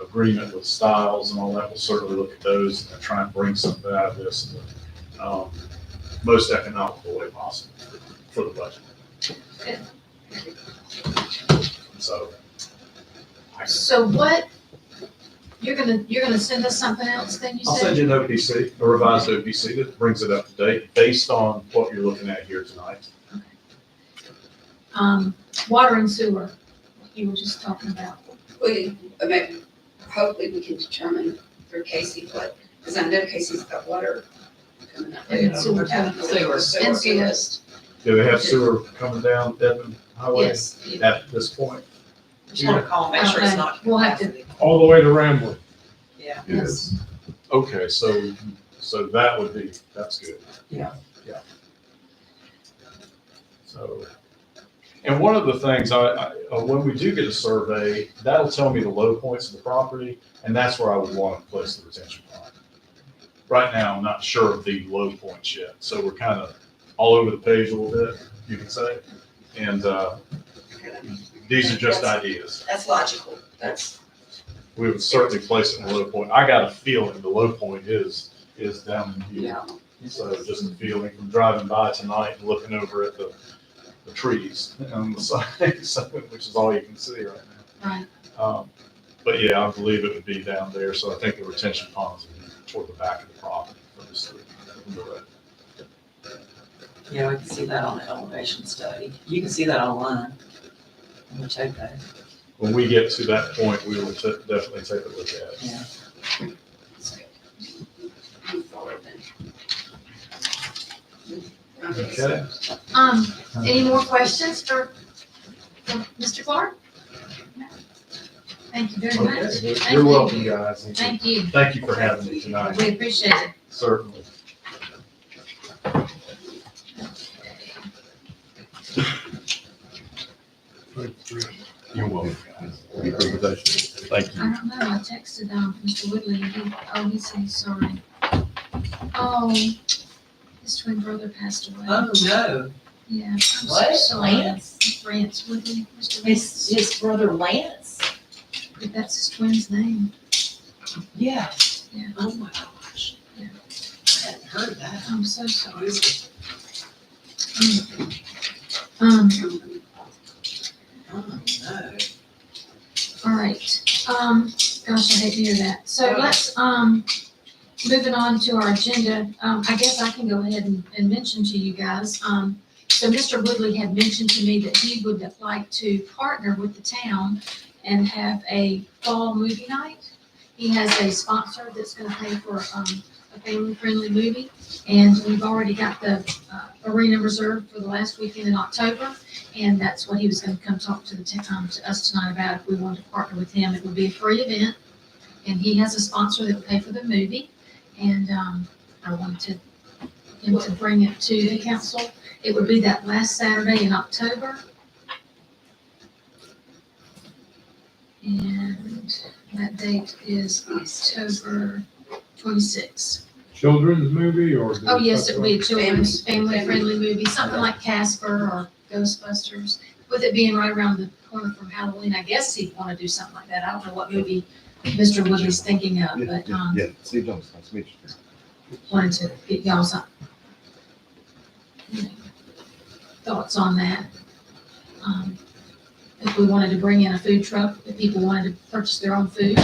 agreement with styles and all that, we'll certainly look at those and try and bring something out of this in the most economical way possible for the budget. so what, you're gonna send us something else then you I'll send said? you an OPC, a revised OPC that brings it up to date based on what you're looking at here tonight. Water and sewer, you were just talking about. Hopefully we can determine for Casey because I know Casey's got water coming up. And sewer too. I don't know what the And sewer. is. Do they have sewer coming down Devon Highway Yes. at this point? Just wanna call, make sure it's not We'll have to- capacity. All the way to Rambler. Yeah. It is. Okay, so that would be, that's good. Yeah. Yeah. So, and one of the things when we do get a survey, that'll tell me the low points of the property, and that's where I would want to place the retention pond. Right now, I'm not sure of the low points yet, so we're kind of all over the page a little bit, you can say. And, these are just ideas. That's logical. That's, We would certainly place it in the low point. I got a feeling the low point is down here. yeah. So just a feeling from driving by tonight and looking over at the trees on the side, so, which is all you can see right Right. now. But yeah, I believe it would be down there, so I think the retention ponds would be toward the back of the property from the road. Yeah, we can see that on the elevation study. You can see that online. On the topo. When we get to that point, we will definitely take a look at it. Yeah. Move forward then. Okay? Any more questions for Mr. Clark? No. Thank you very much. Okay, Thank you're you. welcome, guys. Thank you. Thank you for having me tonight, We appreciate it. certainly. You're welcome, guys. Any presentation? Thank you. I don't know, I texted, Mr. Woodley, and he said he's sorry. Oh, his twin brother passed away. Oh, no. Yeah. I'm so What? sorry. Lance? Lance Woodley, Mr. Lance. His brother Lance? If that's his twin's name. Yeah. Yeah. Oh, my gosh. Yeah. I hadn't heard that. I'm so sorry. Oh, Um, no. all right, gosh, I hate to hear that. So let's, moving on to our agenda, I guess I can go ahead and mention to you guys. So Mr. Woodley had mentioned to me that he would like to partner with the town and have a fall movie night. He has a sponsor that's gonna pay for, a family-friendly movie. And we've already got the, arena reserved for the last weekend in October. And that's what he was gonna come talk to to us tonight about, if we wanted to partner with him. It would be a free event. And he has a sponsor that will pay for the movie. And, I wanted him to bring it to the council. It would be that last Saturday in October. And that date is October 26th. Children's movie or? Oh, yes, it would be a children's family-friendly movie, something like Casper or Ghostbusters. With it being right around the corner from Halloween, I guess he'd want to do something like that. I don't know what movie Mr. Woodley's thinking of, but, Yeah, Steve Jones, nice to meet you. wanted to get y'all's thoughts on that. If we wanted to bring in a food truck, if people wanted to purchase their own food,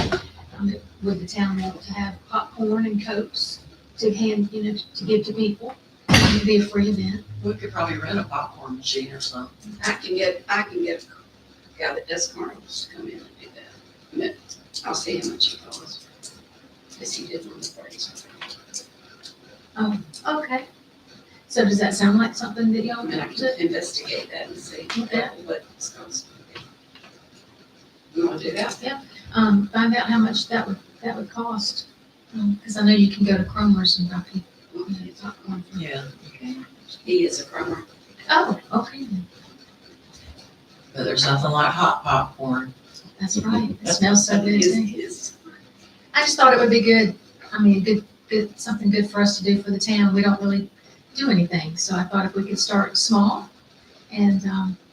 would the town want to have popcorn and Cokes to hand, to give to people? It'd be a free event. We could probably rent a popcorn machine or something. I can get a guy that does carnivals to come in and do that. I'll see how much he costs. Because he did one of the parties. Oh, okay. So does that sound like something that y'all I mean, I want can to? investigate that and see Okay. what it's cost. You want to do that? Find out how much that would cost. Because I know you can go to Cromer's and buy popcorn. Yeah. He is a crummer. Oh, okay then. But there's nothing like hot popcorn. That's right. It smells so good too. His- I just thought it would be good. I mean, good, something good for us to do for the town. We don't really do anything. So I thought if we could start small and,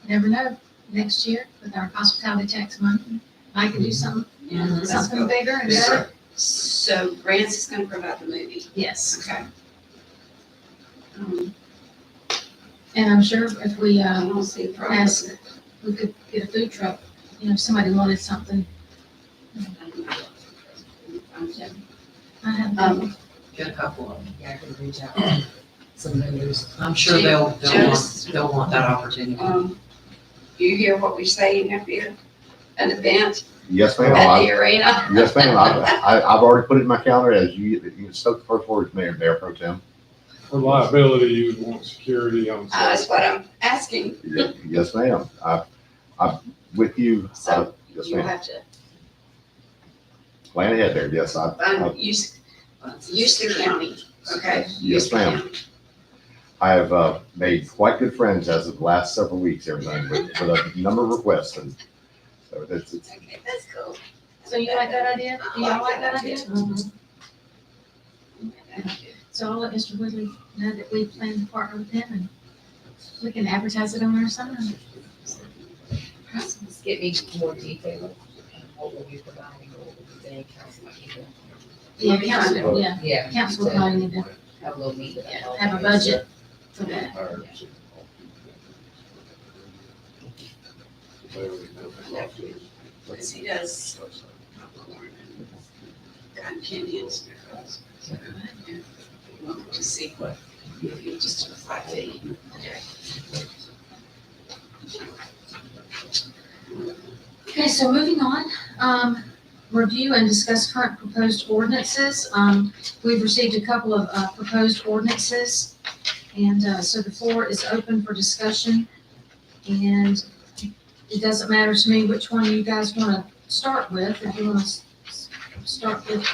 never know, next year with our hospitality tax money, I could do something, Mhm. something bigger and better. So Grants is gonna provide the movie. Yes. Okay. And I'm sure if we, I don't see a problem. ask, we could get a food truck, if somebody wanted something. I have, Get a couple of them. Yeah, I can reach out to some vendors. I'm sure they'll Jonas. want that opportunity. You hear what we say up here? An event Yes, at ma'am. the arena? Yes, ma'am. I've already put it in my calendar as you stoke the first word is Mayor Pro Tem. For liability, you would want security on That's site. what I'm asking. Yes, ma'am. I'm with you. So Yes, You'll ma'am. have to Plan ahead there. Yes, use the county, okay? Yes, Use the ma'am. county. I have made quite good friends as of the last several weeks, everything, with a number of requests, and so it's Okay, that's cool. So you like that idea? Do y'all like that idea? Okay. So I'll let Mr. Woodley know that we plan to partner with him and we can advertise it on our sign. Just get me more detail. What will be providing, what will be saying, council, Yeah, council, yeah, yeah. council will probably need to Have a little meeting. have a budget for that. Because he does Cotton Canyons. To see what, you just do 5 feet. Okay, so moving on, review and discuss current proposed ordinances. We've received a couple of proposed ordinances. And so the floor is open for discussion. And it doesn't matter to me which one you guys want to start with. If you want to start with,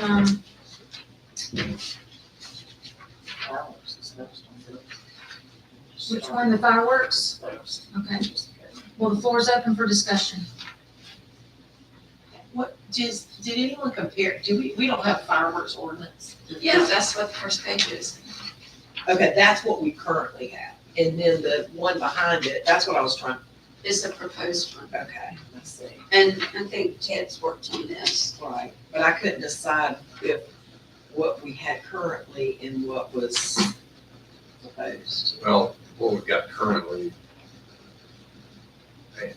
which one, the fireworks? Okay. Well, the floor is open for discussion. What, did anyone compare, we don't have fireworks ordinance? Yeah, that's what the first page is. Okay, that's what we currently have. And then the one behind it, that's what I was trying, Is the proposed one. okay, let's see. And I think Ted's worked on this. Right, but I couldn't decide if what we had currently and what was proposed. Well, what we've got currently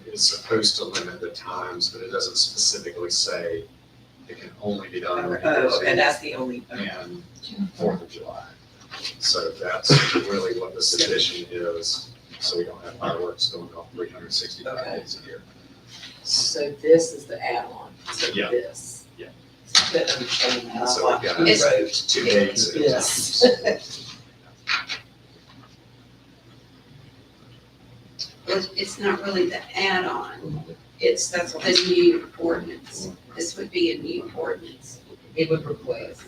is supposed to limit the times, but it doesn't specifically say it can only be done on New Year's Oh, and Eve that's the only, and Fourth of July. So that's really what this edition is, so we don't have fireworks going off 365 Okay. days a year. so this is the add-on to Yeah. this. Yeah. Couldn't understand that. So we've got Who It's- wrote two dates at a this? time. It's not really the add-on. It's That's what the new ordinance. This would be a new ordinance. It would replace.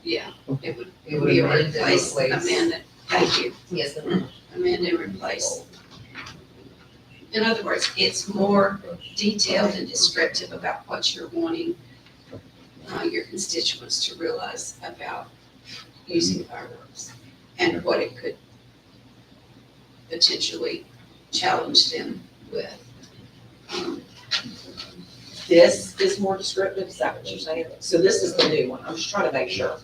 Yeah, it would It would be a amend and replace, replace. amend it. Thank you. Yes, and Amend and replace. In other words, it's more detailed and descriptive about what you're wanting your constituents to realize about using fireworks and what it could potentially challenge them with. This is more descriptive, is that what you're saying? So this is the new one, I'm just trying to make sure.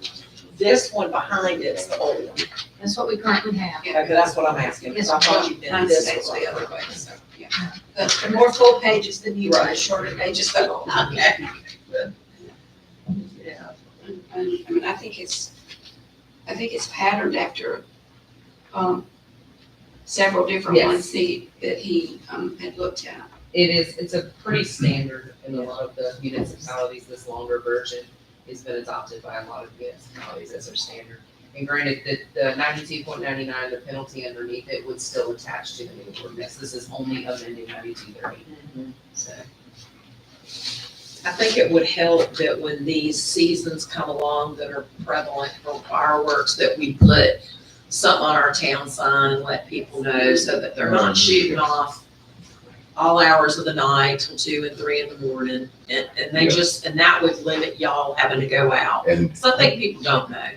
This one behind it's the old one, That's what we currently have. okay, that's what I'm asking, because I thought you Mine did this stays one. the other way, so, yeah. The more full pages than you, the Right. shorter pages though. Okay. Yeah. I mean, I think it's patterned after, several different Yes. ones that he, had looked at. it's a pretty standard in a lot of the municipalities. This longer version has been adopted by a lot of municipalities as their standard. And granted, the 92.99, the penalty underneath it would still attach to the new ordinance. This is only amending 9230, so. I think it would help that when these seasons come along that are prevalent for fireworks, that we put something on our town sign and let people know so that they're not shooting off all hours of the night till 2 and 3 in the morning. And they just, and that would limit y'all having to go out. and So I think people don't know.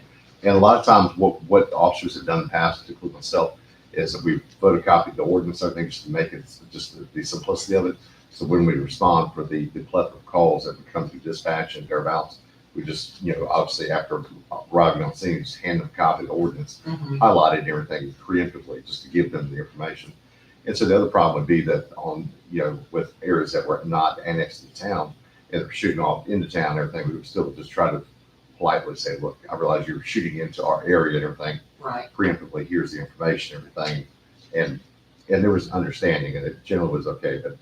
And a lot of times, what officers have done in the past, particularly myself, is that we've photocopied the ordinance, I think, just to make it, just the simplicity of it. So when we respond for the plethora of calls that come through dispatch and thereabouts, we just, obviously after arriving on scene, just hand them a copy of the ordinance, highlighted and everything preemptively, just to give them the information. And so the other problem would be that on, with areas that were not annexed to town, and they're shooting off into town and everything, we would still just try to politely say, look, I realize you're shooting into our area and everything. Right. Preemptively, here's the information, everything. And there was understanding and it generally was okay. But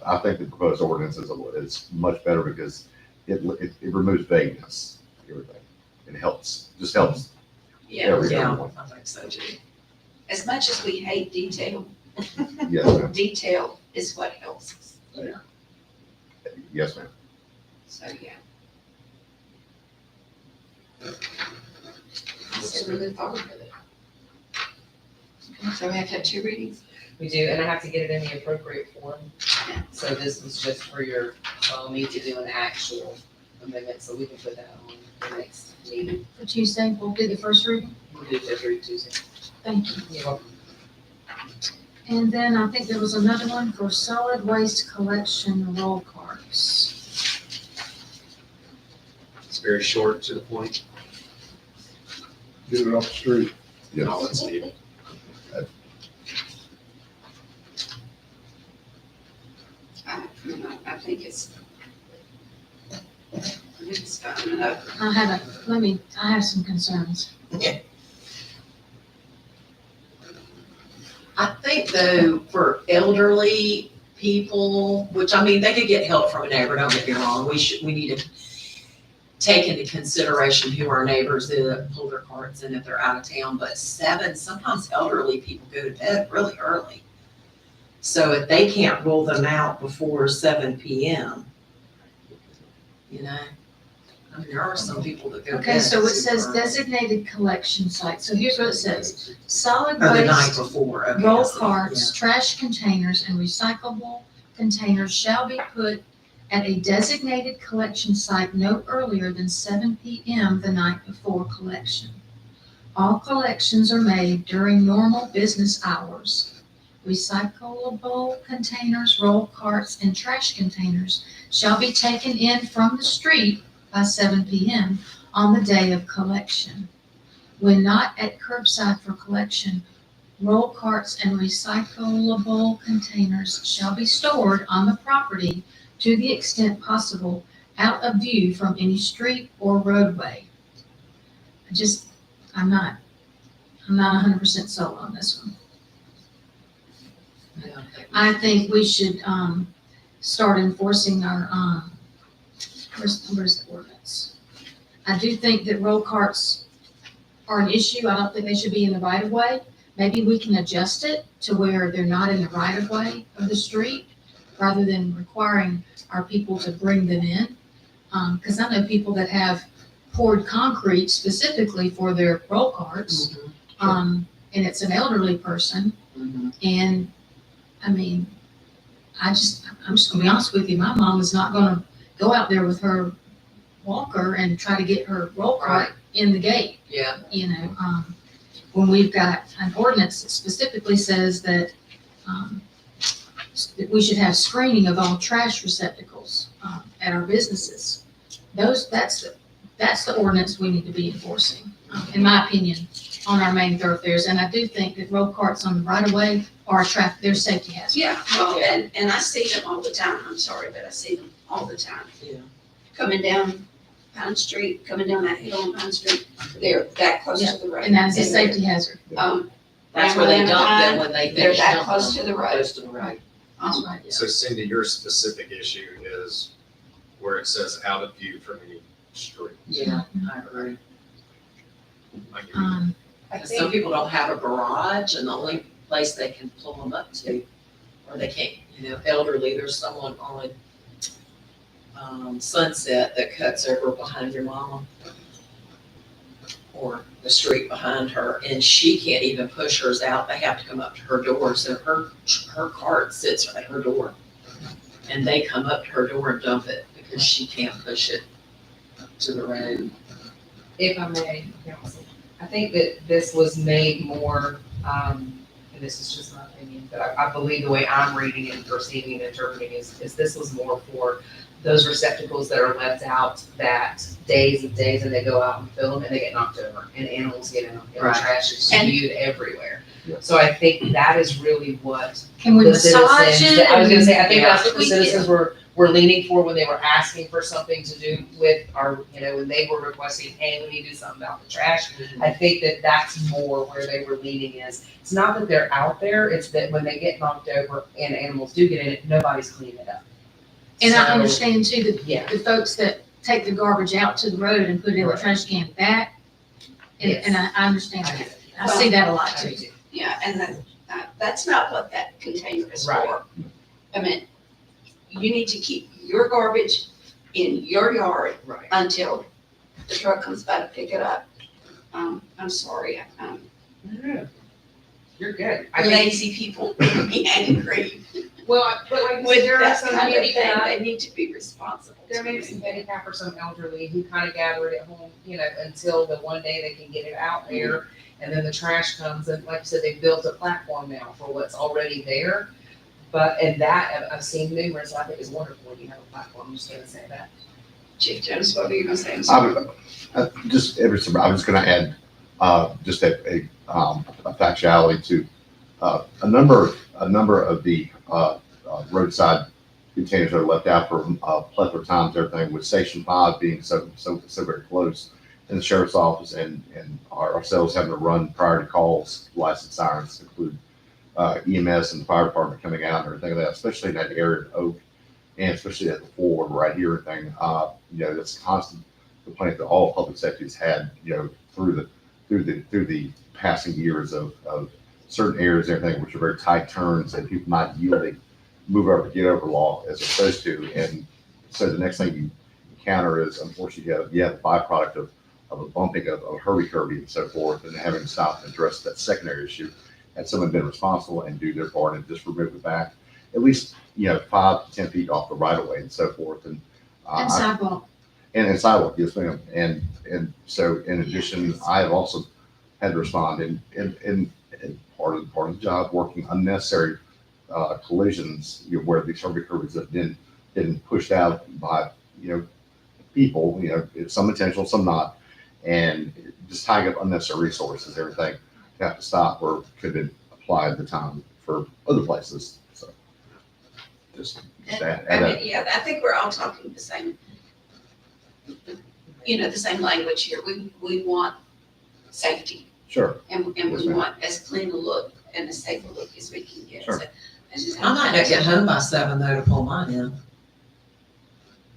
I think the proposed ordinance is much better because it removes vagueness, everything. It helps Yeah, every Yeah, one. I think so too. as much as we hate detail, Yes, ma'am. detail is what helps us, Yes, ma'am. so, yeah. So we move forward with it. So we have to have 2 readings? We do, and I have to get it in the appropriate form. Yeah. So this was just for your, me to do an actual amendment, so we can put that on the next meeting. For Tuesday, we'll do the first reading. We'll do every Tuesday. Thank you. You're welcome. And then I think there was another one for solid waste collection roll carts. It's very short to the point. Get it off the street. Yes. All it's needed. I think it's fine enough. I have some concerns. I think though, for elderly people, which I mean, they could get help from a neighbor, don't get me wrong, we need to take into consideration who our neighbors that pull their carts in if they're out of town, but sometimes elderly people go to bed really early. So if they can't roll them out before 7 PM, you know, I mean, there are some people that go to bed. Okay, so it says super early. designated collection site. So here's what it says. Solid Or the night waste before, okay. I roll see, carts, trash containers, and recyclable containers shall be put at a designated collection site no earlier than 7 PM the night before collection. All collections are made during normal business hours. Recyclable containers, roll carts, and trash containers shall be taken in from the street by 7 PM on the day of collection. When not at curbside for collection, roll carts and recyclable containers shall be stored on the property to the extent possible out of view from any street or roadway. I'm not 100% sold on this one. Yeah. I think we should, start enforcing our, where's the ordinance? I do think that roll carts are an issue. I don't think they should be in the right of way. Maybe we can adjust it to where they're not in the right of way of the street, rather than requiring our people to bring them in. Cause I know people that have poured concrete specifically for their roll carts. And it's an elderly person. Mhm. And I mean, I'm just gonna be honest with you, my mom is not gonna go out there with her walker and try to get her roll cart in the gate, Yeah, you know? When we've got an ordinance that specifically says that, that we should have screening of all trash receptacles, at our businesses. That's the ordinance we need to be enforcing, in my opinion, on our main thoroughfares. And I do think that road carts on the right of way are they're safety hazards. Yeah, well, and I see them all the time, I'm sorry, but I see them all the time. Yeah. Coming down Pine Street, coming down that hill on Pine Street, they're that close to the road. And that's a And they're, safety hazard. that's where they Ramblin' dump Pine, them when they they're finish that dumping close them. to the road. Close to the road. That's right. So Cindy, your specific issue is where it says out of view from any street. Yeah, I agree. Like, I Some think, people don't have a garage and the only place they can pull them up to, or they can't, elderly, there's someone on Sunset that cuts over behind your mom or the street behind her, and she can't even push hers out. They have to come up to her door, so her cart sits at her door. And they come up to her door and dump it because she can't push it to the road. if I may, counsel, I think that this was made more, and this is just my opinion, but I believe the way I'm reading it, perceiving and interpreting is this was more for those receptacles that are left out that days and days, and they go out and fill them and they get knocked over and animals get in them and Right. trash is And- spewed everywhere. Yeah. So I think that is really what Can we the massage citizens, it? I was gonna say, I think Yeah. that's what the We- citizens were leaning for when they were asking for something to do with our, when they were requesting, hey, we need to do something about the trash. I think that that's more where they were leaning is, it's not that they're out there, it's that when they get knocked over and animals do get in it, nobody's cleaning it up. And I So, understand too, Yeah, the folks that take the garbage out to the road and put it in the Right. trash can, And I understand I that. do. I see that a lot I too. do. Yeah, and that's not what that container is Right. for. I mean, you need to keep your garbage in your yard Right. until the truck comes by to pick it up. I'm sorry, No, you're good. I think, lazy people make me angry well, but like you said, with there are that some kind of thing. handicap, They need to be responsible. there may be some handicap or some elderly who kind of gather it at home, until the one day they can get it out there. And then the trash comes and like you said, they've built a platform now for what's already there. And that, I've seen numerous, I think is wonderful when you have a platform, I'm just gonna say that. Chief Jonas, what were you gonna say? I'm I sorry. would, I was gonna add, just a factuality to, a number of the, roadside containers that are left out for a plethora of times, everything with Station 5 being so very close, and the sheriff's office and ourselves having to run prior to calls, license sirens include EMS and the fire department coming out and everything like that, especially in that area of Oak, and especially at the forward right here and thing. That's a constant complaint that all public safety has had, through the passing years of certain areas and everything, which are very tight turns and people not yielding, move over, get over law as they're supposed to. And so the next thing you encounter is, unfortunately, you have the byproduct of a bumping of hurry-curvy and so forth, and having to stop and address that secondary issue. Had someone been responsible and do their part and just remove it back, at least, 5 to 10 feet off the right of way and so forth. And And sidewalk. and sidewalk, yes, ma'am. And so in addition, I have also had to respond in part of the job, working unnecessary collisions, where these hurry curves have been pushed out by, people, some intentional, some not, and just tying up unnecessary resources, everything have to stop or could have been applied at the time for other places. So just that. I mean, yeah, I think we're all talking the same, the same language here. We want safety Sure. and Yes, we ma'am. want as clean a look and as safe a look as we can get. Sure. So I just- I might not get home by 7 though to pull mine in.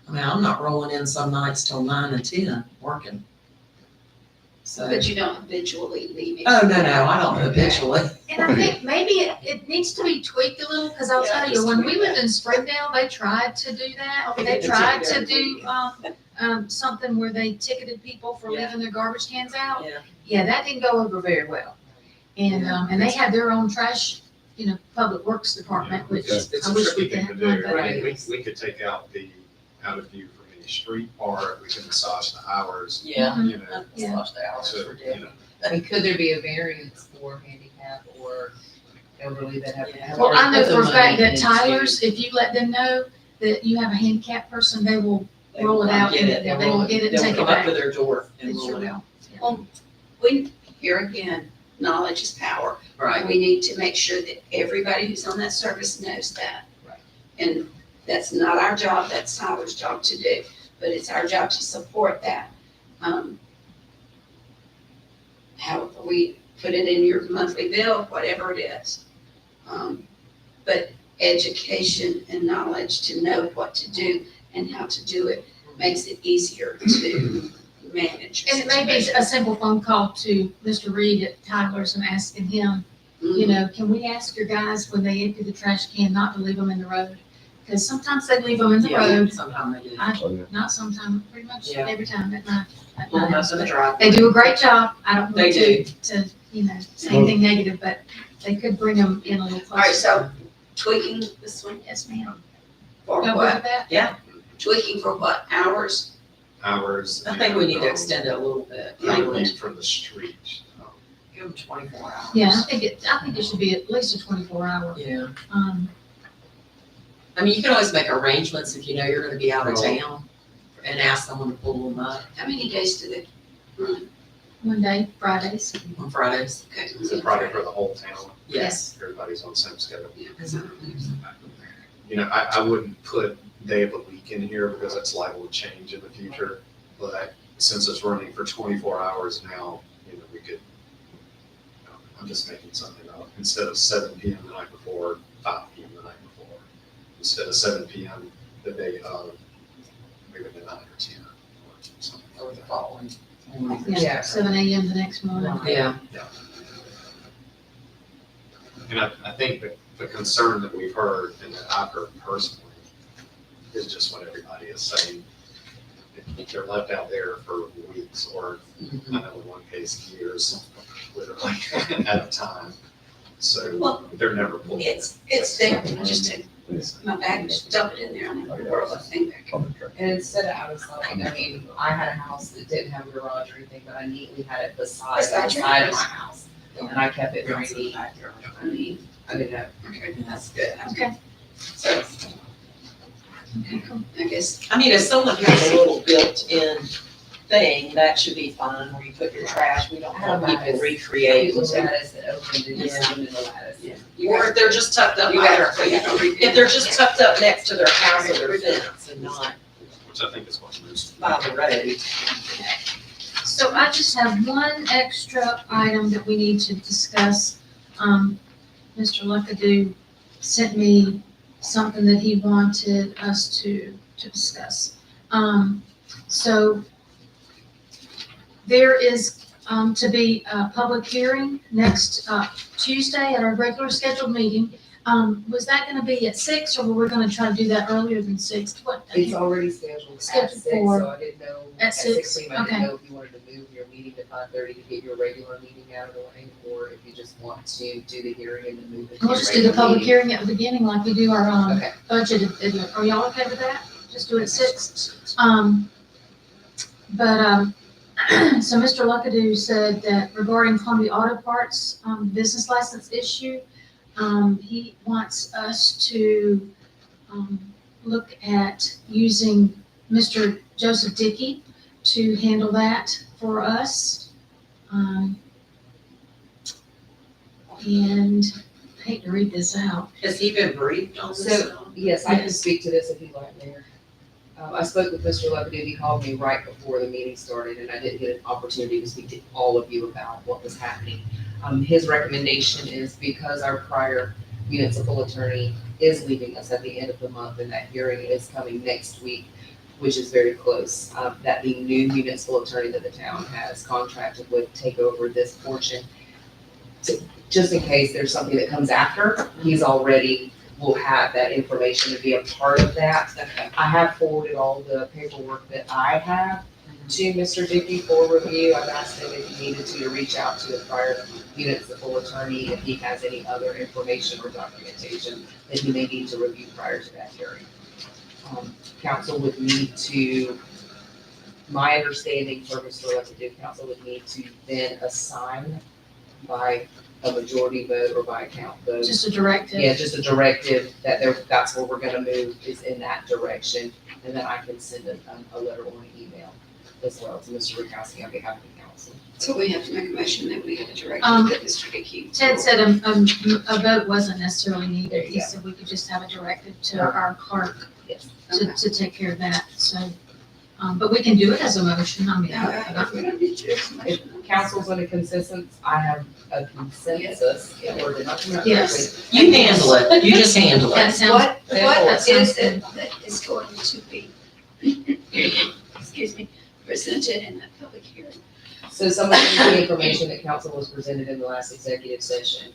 I mean, I'm not rolling in some nights till 9 and 10 working. So, But you don't habitually leave it. oh, no, I don't habitually. And I think maybe it needs to be tweaked a little, because I'll Yeah, tell you, just when tweak we lived in Springdale, they tried to do that. Oh, They they tried did. to do, something where they ticketed people for Yeah. leaving their garbage cans out. Yeah. Yeah, that didn't go over very well. And they had their own trash, public works department, which It's I a wish tricky we could thing have to done do. better. I mean, we could take out the out of view from any street part, we can massage the hours, Yeah. Mhm. Yeah. Watch the hours so, for dinner. I mean, could there be a variance for handicap or elderly that have? Yeah. Well, I know Put the for a fact money that into- Tyler's, if you let them know that you have a handicapped person, they will They roll will it out get and it. they will get it and They'll take it come up back. to their door and They roll sure it out. will. Here again, knowledge is power. Right. We need to make sure that everybody who's on that service knows that. Right. And that's not our job, that's Tyler's job to do, but it's our job to support that. How we put it in your monthly bill, whatever it is. But education and knowledge to know what to do and how to do it makes it easier to manage. your And it may be situation. a simple phone call to Mr. Reed at Tyler's and asking him, can we ask your guys when they empty the trash can not to leave them in the road? Because sometimes they leave them in the Yeah, road, sometimes they do. Oh, yeah. not sometimes, pretty much Yeah. every time at night. Pull them up in the driveway. They do a great job. I don't They want do. to, say anything negative, but they could bring them in a little closer. All right, so tweaking this one Yes, ma'am. for Y'all good what? with that? Tweaking for what? Hours? hours. I think we need and, to extend it a little bit. Language from the street. Give them 24 hours. Yeah, I think it should be at least a 24-hour. Yeah. I I mean, you can always make arrangements if you know you're gonna be out of Well- town and ask someone to pull them up How many days do they run? one day, Fridays. on Fridays. Okay. Is it Friday for the whole town? Yes. Everybody's on the same schedule. Yeah, 'cause I don't know. I wouldn't put day of the week in here because it's liable to change in the future. But since it's running for 24 hours now, we could, I'm just making something up. Instead of 7 PM the night before, 5 PM the night before. Instead of 7 PM the day of, maybe the 9 or 10 or something Or like the that. following. morning. Yeah. 7 a.m. the next morning. Yeah, And I think the concern that we've heard and that I've heard personally is just what everybody is saying. If they're left out there for weeks or, I know in one case, years, literally, at a time. So Well, they're never pulled. It's there, I just took my bag and just dump it in there, and I throw the thing back. And instead of out of sight, I mean, I had a house that didn't have a garage or anything, but I neatly had it beside the Beside your side of house. my house. And I kept it very neat. I mean, I didn't have, okay, that's good. Okay. So, Okay, cool. I guess, I mean, if someone has a little built-in thing, that should be fine, where you put your trash, we don't have people recreate. it was lattice that opened and just went in the lattice. you Or if they're just tucked up You by got their, it. if they're just tucked up next to their house or their fence and not Which I think is what most. by the road. So I just have one extra item that we need to discuss. Mr. Luckadoo sent me something that he wanted us to discuss. So there is, to be a public hearing next, Tuesday at our regular scheduled meeting. Was that gonna be at 6 or were we gonna try to do that earlier than 6? What? It's already scheduled at Scheduled 6, for- so I didn't know, at at 6, 6 p.m., I okay. didn't know if you wanted to move your meeting to 5:30 to get your regular meeting out of the way, or if you just want to do the hearing and then move it to We'll your just do the regular public meeting. hearing at the beginning like we do our, Okay. budget. Are y'all okay with that? Just do it at 6? So Mr. Luckadoo said that regarding Columbia Auto Parts, business license issue, he wants us to, look at using Mr. Joseph Dickey to handle that for us. And I hate to read this out. Has he been briefed on this? So, yes, I can Yes. speak to this if you'd like, Mayor. I spoke with Mr. Luckadoo, he called me right before the meeting started, and I didn't get an opportunity to speak to all of you about what was happening. His recommendation is because our prior municipal attorney is leaving us at the end of the month, and that hearing is coming next week, which is very close, that the new municipal attorney that the town has contracted with take over this portion. Just in case there's something that comes after, he's already will have that information to be a part of that. Okay. I have forwarded all the paperwork that I have to Mr. Dickey for review. I've asked him if he needed to reach out to the prior municipal attorney if he has any other information or documentation that he may need to review prior to that hearing. Council would need to, my understanding for Mr. Luckadoo, council would need to then assign by a majority vote or by a count vote. Just a directive. Yeah, just a directive that that's where we're gonna move is in that direction. And then I can send a letter or an email as well to Mr. Rukowski on behalf of the council. so we have to make a motion that we have a directive that Mr. Dickey. Ted said a vote wasn't necessarily There needed. you He go. said we could just have a directive to our clerk Yes. to take care of that, so. But we can do it as a motion, I mean. No, we don't need to. If council's in a consensus, I have a consensus, in order to not. Yes. you handle it, you just handle That it. sounds, What that is sounds it good. that is going to be, excuse me, presented in that public hearing? So some of the information that council was presented in the last executive session,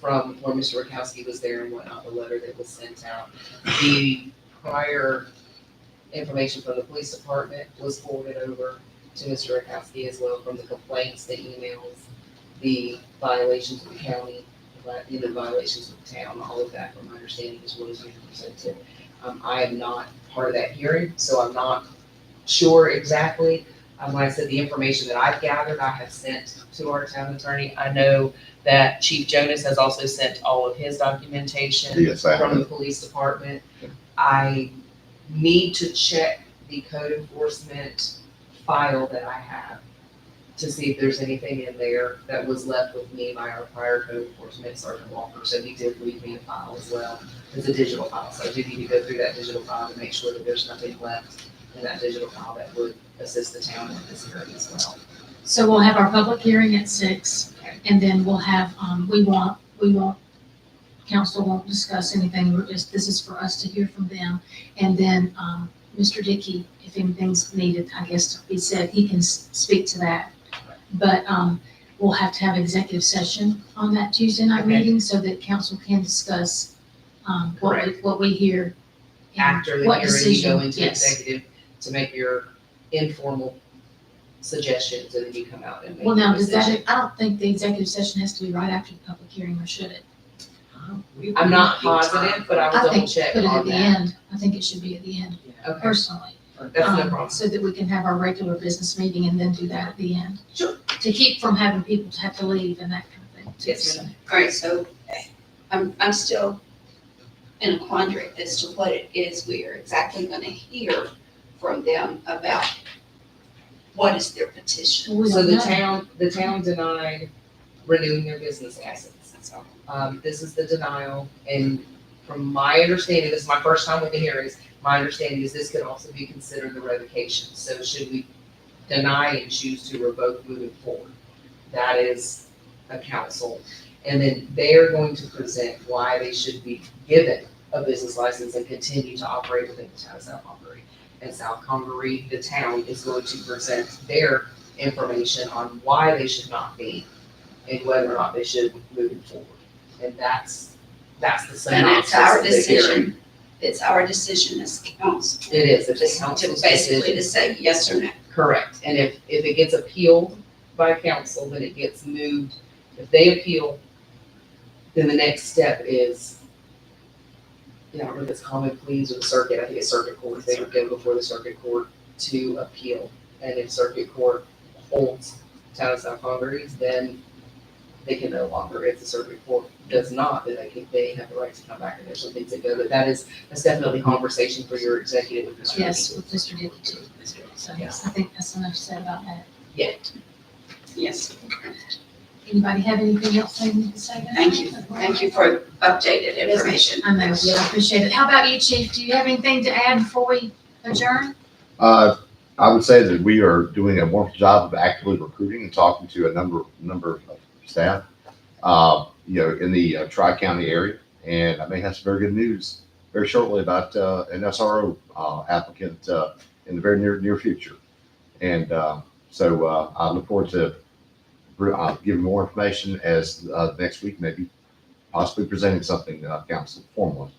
from where Mr. Rukowski was there and whatnot, the letter that was sent out. The prior information from the police department was forwarded over to Mr. Rukowski as well, from the complaints, the emails, the violations of the county, the violations of the town, all of that, from my understanding, is what is being presented. I am not part of that hearing, so I'm not sure exactly. When I said the information that I've gathered, I have sent to our town attorney. I know that Chief Jonas has also sent all of his documentation Yes, I from have. the police department. I need to check the code enforcement file that I have to see if there's anything in there that was left with me by our prior code enforcement, Sergeant Walker. So he did leave me a file as well. It's a digital file, so I do need to go through that digital file to make sure that there's nothing left in that digital file that would assist the town in this hearing as well. So we'll have our public hearing at 6, and then we'll have, we won't, council won't discuss anything, we're just, this is for us to hear from them. And then, Mr. Dickey, if anything's needed, I guess to be said, he can speak to that. But, we'll have to have executive session on that Tuesday night Okay. meeting so that council can discuss, what we hear. and After the what hearing, you decision. go into Yes. executive to make your informal suggestions, and then you come out and make Well, your now, does decision. that, I don't think the executive session has to be right after the public hearing, or should it? I'm not positive, but I will I double think check put it at on the that. end. I think it should be at the end, Okay, personally. that's no problem. So that we can have our regular business meeting and then do that at the end. Sure. To keep from having people to have to leave and that kind of thing. Yes, ma'am. All right, so I'm still in a quandary as to what it is we are exactly gonna hear from them about what is their petition. We So don't the know. town denied renewing their business license. This is the denial, and from my understanding, this is my first time with the hearings, my understanding is this could also be considered the revocation. So should we deny and choose to revoke moving forward? That is a council. And then they're going to present why they should be given a business license and continue to operate within the town of South Congaree. And South Congaree, the town, is going to present their information on why they should not be and whether or not they should moving forward. And that's the And it's synopsis our of the hearing. decision, it's our decision as council. It is, it's Just a council's to basically decision. to say yes or no. Correct, and if it gets appealed by council, then it gets moved. If they appeal, then the next step is, I don't know if it's common pleas or the circuit, I think it's circuit court, they would go before the circuit court to appeal. And if circuit court holds town of South Congaree's, then they can no longer, if the circuit court does not, then they have the right to come back and there's some things that go, but that's definitely conversation for your executive with Mr. Yes, Dickey. with Mr. Dickey too. So yes, I think that's enough said about that. Yes, Anybody have anything else they need to say? thank you for updated information. I know, I appreciate it. How about you, Chief? Do you have anything to add before we adjourn? I would say that we are doing a wonderful job of actively recruiting and talking to a number of staff, in the Tri-County area. And I may have some very good news very shortly about an SRO applicant in the very near future. And so I look forward to giving more information as next week, maybe possibly presenting something to council formally.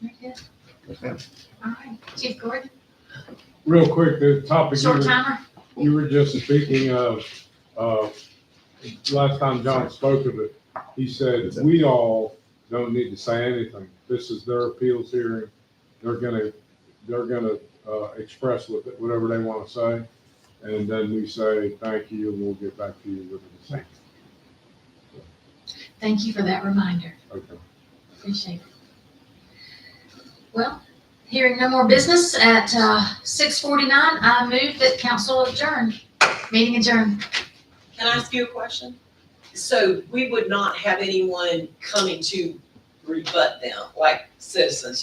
Very good. Yes, ma'am. All right, Chief Gordon, Real quick, the topic short timer. you were just speaking of, last time John spoke of it, he said, we all don't need to say anything. This is their appeals hearing. They're gonna express whatever they want to say. And then we say, thank you, and we'll get back to you with the decision. Thank you for that reminder. Okay. Appreciate it. Well, hearing no more business at 6:49, I move that council adjourn. Meeting adjourned. Can I ask you a question? So we would not have anyone coming to rebut them, like citizens,